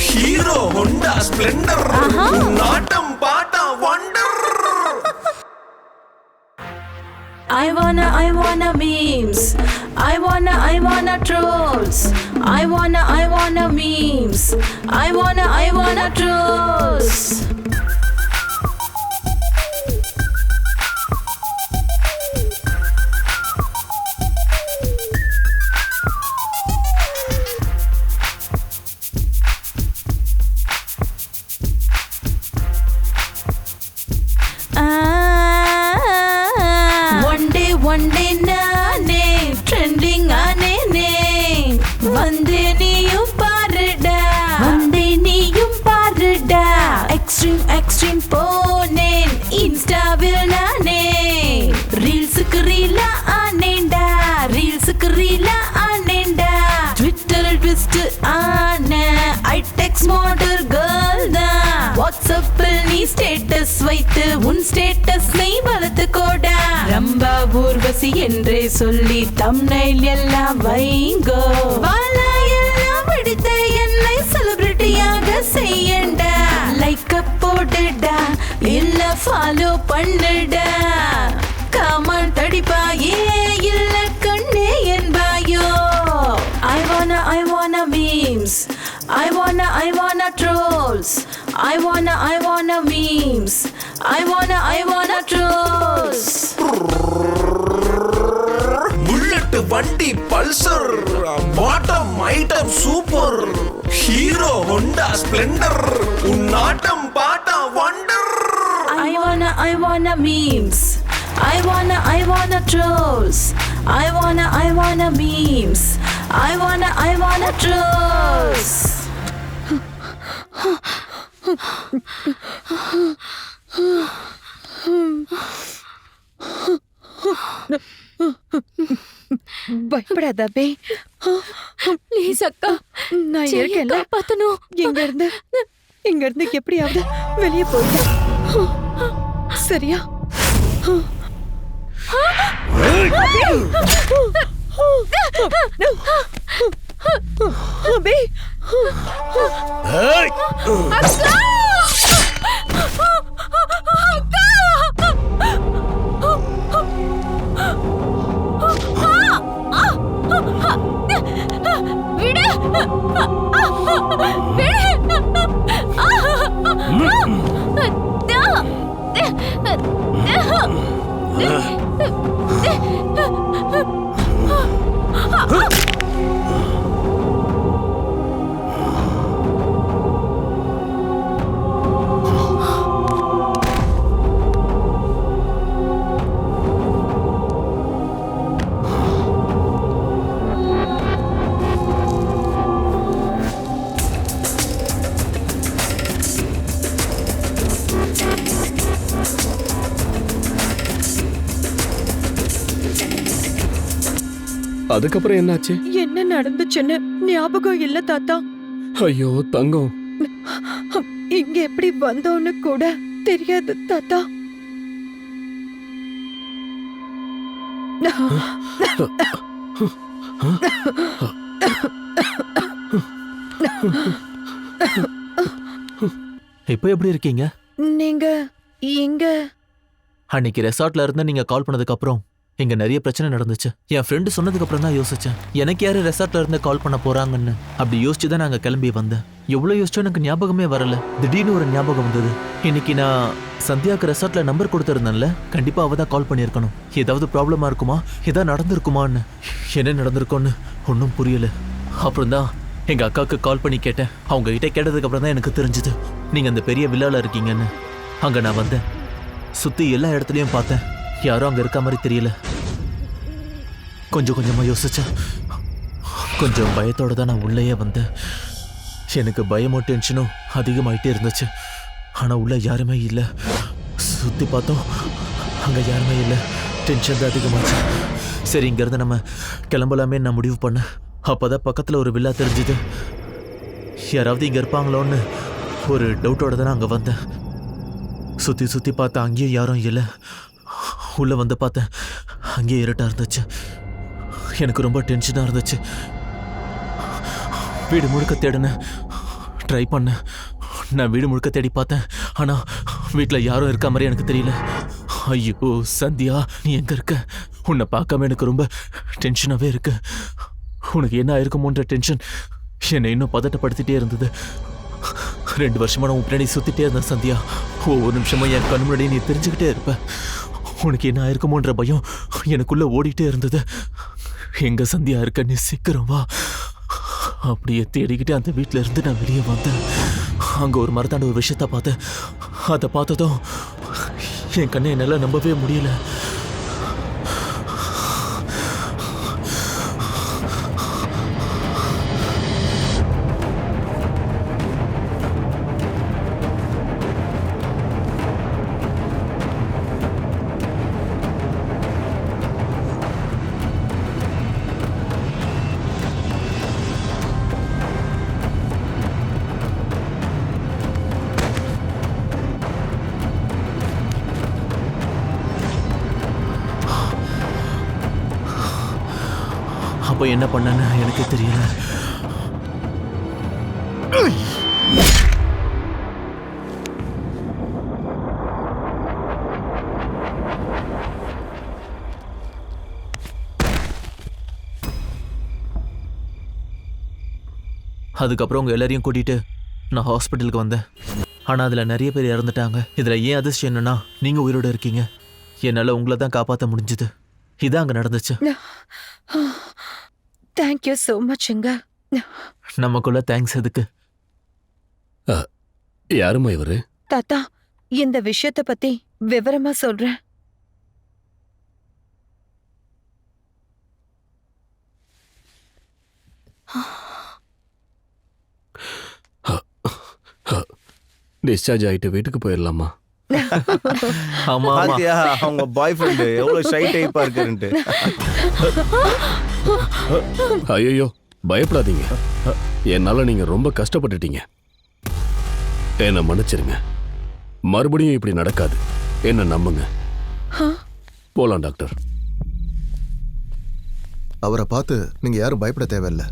[SPEAKER 6] Hero Honda Splendor நாட்டம் பாட்டா wonder
[SPEAKER 5] I wanna memes I wanna trolls I wanna memes I wanna trolls One day நானே trending ஆனேனே வந்தே நீயும் பாருடா extreme போனேன் இன்ஸ்டாவில் நானே ரீல்ஸுக்கு ரீலா ஆனேன்டா ட்விட்டரில் ட்விஸ்ட் ஆன ஐடெக்ஸ் மாடல் கேர்ள் தான் வாட்ஸ்அப்பில் நீ ஸ்டேட்டஸ் வைத்து உன் ஸ்டேட்டஸ் நீ வளர்த்துக்கோடா ரம்பா ஊர்வசி என்றே சொல்லி தம்ப்நெயில் எல்லாம் வைங்கோ வாலா எல்லாம் பிடித்த என்னை செலிபிரிட்டியாக செய்யண்டா லைக் போடுடா இல்ல ஃபாலோ பண்ணுடா கமெண்ட் அடிப்பாயே இல்ல கண்ணே என்பாயோ I wanna memes I wanna trolls I wanna memes I wanna trolls
[SPEAKER 6] Bullet வண்டி Pulsar bottom item super Hero Honda Splendor நாட்டம் பாட்டா wonder
[SPEAKER 5] I wanna memes I wanna trolls I wanna memes I wanna trolls
[SPEAKER 3] பயப்படாத பே
[SPEAKER 5] please அக்கா
[SPEAKER 3] நான் இருக்கேன்ல
[SPEAKER 5] காப்பாத்தணும்
[SPEAKER 3] இங்க இருந்து எப்படியாவது வெளியே போயிடு சரியா அபி
[SPEAKER 1] அதுக்கப்புறம் என்னாச்சு?
[SPEAKER 3] என்ன நடந்துச்சுன்னு ஞாபகம் இல்ல தாத்தா.
[SPEAKER 1] ஐயோ தங்கம்,
[SPEAKER 3] இங்க எப்படி வந்தோன்னு கூட தெரியாது தாத்தா.
[SPEAKER 10] இப்போ எப்படி இருக்கீங்க?
[SPEAKER 3] நீங்க இங்க
[SPEAKER 10] அன்னைக்கு ரெசார்ட்ல இருந்து நீங்க கால் பண்ணதுக்கு அப்புறம் இங்க நிறைய பிரச்சனை நடந்துச்சு. என் ஃப்ரெண்டு சொன்னதுக்கு அப்புறம் தான் யோசிச்சேன், எனக்கு யாரு ரெசார்ட்ல இருந்து கால் பண்ண போறாங்கன்னு. அப்படி யோசிச்சு தான் நாங்க கிளம்பி வந்தேன். எவ்வளவு யோசிச்சோம் எனக்கு ஞாபகமே வரல. திடீர்னு ஒரு ஞாபகம் வந்தது. இன்னைக்கு நான் சந்தியாக்கு ரெசார்ட்ல நம்பர் கொடுத்திருந்தேன்ல, கண்டிப்பா அவ தான் கால் பண்ணியிருக்கணும். ஏதாவது ப்ராப்ளமா இருக்குமா, ஏதாவது நடந்திருக்குமான்னு. என்ன நடந்திருக்கோன்னு ஒன்றும் புரியல. அப்புறம் தான் எங்க அக்காவுக்கு கால் பண்ணி கேட்டேன். அவங்க கிட்ட கேட்டதுக்கு அப்புறம் தான் எனக்கு தெரிஞ்சது நீங்க அந்த பெரிய வில்லால இருக்கீங்கன்னு. அங்க நான் வந்தேன், சுத்தி எல்லா இடத்துலயும் பார்த்தேன், யாரும் அங்க இருக்க மாதிரி தெரியல. கொஞ்சம் கொஞ்சமா யோசிச்சேன். கொஞ்சம் பயத்தோட தான் நான் உள்ளேயே வந்தேன். எனக்கு பயமும் டென்ஷனும் அதிகமாயிட்டே இருந்துச்சு. ஆனா உள்ள யாருமே இல்லை. சுத்தி பார்த்தோம், அங்க யாருமே இல்லை. டென்ஷன் தான் அதிகமாச்சு. சரி, இங்கிருந்து நம்ம கிளம்பலாமே நான் முடிவு பண்ணேன். அப்பதான் பக்கத்துல ஒரு வில்லா தெரிஞ்சுது. யாராவது இங்க இருப்பாங்களோன்னு ஒரு டவுட்டோட தான் அங்க வந்தேன். சுத்தி சுத்தி பார்த்தா அங்கேயும் யாரும் இல்லை. உள்ள வந்து பார்த்தேன், அங்கேயே இருட்டா இருந்துச்சு. எனக்கு ரொம்ப டென்ஷனா இருந்துச்சு. வீடு முழுக்க தேடினேன், ட்ரை பண்ணேன். நான் வீடு முழுக்க தேடி பார்த்தேன், ஆனா வீட்டில் யாரும் இருக்க மாதிரி எனக்கு தெரியல. ஐயோ சந்தியா, நீ எங்க இருக்க? உன்னை பார்க்காம எனக்கு ரொம்ப டென்ஷனாவே இருக்கு. உனக்கு என்ன ஆயிருக்குமோன்ற டென்ஷன் என்னை இன்னும் பதட்டப்படுத்திட்டே இருந்தது. 2 வருஷமா நான் உன் பின்னாடி சுத்திட்டே இருந்தேன் சந்தியா. ஒவ்வொரு நிமிஷமும் என் கண் முன்னாடி நீ தெரிஞ்சுக்கிட்டே இருப்ப. உனக்கு என்ன ஆயிருக்குமோன்ற பயம் எனக்குள்ள ஓடிட்டே இருந்தது. எங்க சந்தியா இருக்க, நீ சீக்கிரம் வா. அப்படியே தேடிக்கிட்டே அந்த வீட்டில இருந்து நான் வெளியே வந்தேன். அங்க ஒரு மரத்தாண்ட ஒரு விஷயத்த பார்த்தேன். அதை பார்த்ததும் என் கண்ணை என்னால நம்பவே முடியல. அப்போ என்ன பண்ணேன்னு எனக்கு தெரியல. அதுக்கப்புறம் உங்க எல்லாரையும் கூட்டிட்டு நான் ஹாஸ்பிட்டலுக்கு வந்தேன். ஆனா அதுல நிறைய பேர் இறந்துட்டாங்க. இதுல ஏன் அதிர்ஷ்டம் என்னன்னா, நீங்க உயிரோட இருக்கீங்க. என்னால உங்களை தான் காப்பாற்ற முடிஞ்சது. இதான் அங்க நடந்துச்சு.
[SPEAKER 3] Thank you so மச்ங்க.
[SPEAKER 10] நமக்குள்ள தேங்க்ஸ் எதுக்கு?
[SPEAKER 1] யாருமா இவரு?
[SPEAKER 3] தாத்தா, இந்த விஷயத்தை பத்தி விவரமா சொல்றேன்.
[SPEAKER 1] டிஸ்சார்ஜ் ஆயிட்டு வீட்டுக்கு போயிடலாமா?
[SPEAKER 10] ஆமா
[SPEAKER 13] பாத்தியா அவங்க பாய் ஃப்ரெண்டு எவ்வளவு ஷை டைப்பா இருக்காருன்ட்டு.
[SPEAKER 1] ஐயோ பயப்படாதீங்க, என்னால நீங்க ரொம்ப கஷ்டப்பட்டுட்டீங்க. என்ன மன்னிச்சிருங்க. மறுபடியும் இப்படி நடக்காது, என்ன நம்புங்க. போலாம் டாக்டர்.
[SPEAKER 2] அவரை பார்த்து நீங்க யாரும் பயப்பட தேவையில்லை.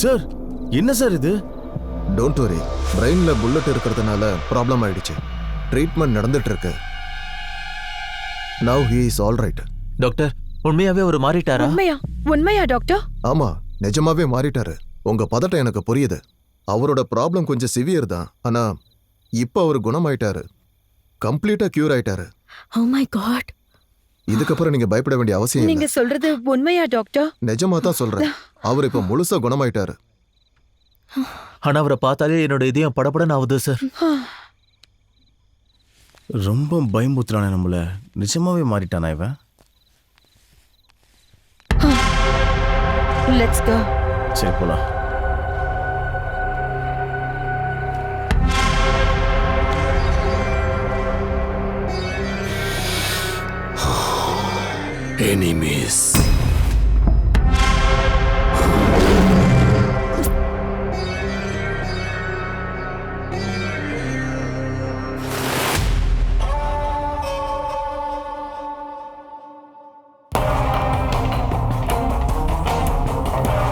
[SPEAKER 13] சார் என்ன சார் இது?
[SPEAKER 2] டோன்ட் வரி, பிரெயின்ல புல்லட் இருக்கிறதுனால ப்ராப்ளம் ஆயிடுச்சு. ட்ரீட்மெண்ட் நடந்துட்டு இருக்கு. Now he is all right.
[SPEAKER 10] Doctor, உண்மையாவே அவர் மாறிட்டாரா?
[SPEAKER 3] உண்மையா டாக்டர்?
[SPEAKER 2] ஆமா, நிஜமாவே மாறிட்டாரு. உங்க பதட்டம் எனக்கு புரியுது. அவரோட ப்ராப்ளம் கொஞ்சம் சிவியர் தான், ஆனா இப்ப அவர் குணமாயிட்டாரு. கம்ப்ளீட்டா கியூர் ஆயிட்டாரு.
[SPEAKER 5] Oh my god.
[SPEAKER 2] இதுக்கப்புறம் நீங்க பயப்பட வேண்டிய அவசியம் இல்லை.
[SPEAKER 3] நீங்க சொல்றது உண்மையா டாக்டர்?
[SPEAKER 2] நிஜமா தான் சொல்றேன். அவர் இப்ப முழுசா குணமாயிட்டாரு.
[SPEAKER 10] ஆனா அவரை பார்த்தாலே என்னோட இதயம் படபடன்னு ஆகுது சார்.
[SPEAKER 13] ரொம்ப பயமுத்துறானே நம்மள. நிஜமாவே மாறிட்டானா இவன்?
[SPEAKER 3] Let's go.
[SPEAKER 13] சரி போலாம்.
[SPEAKER 1] Enemies.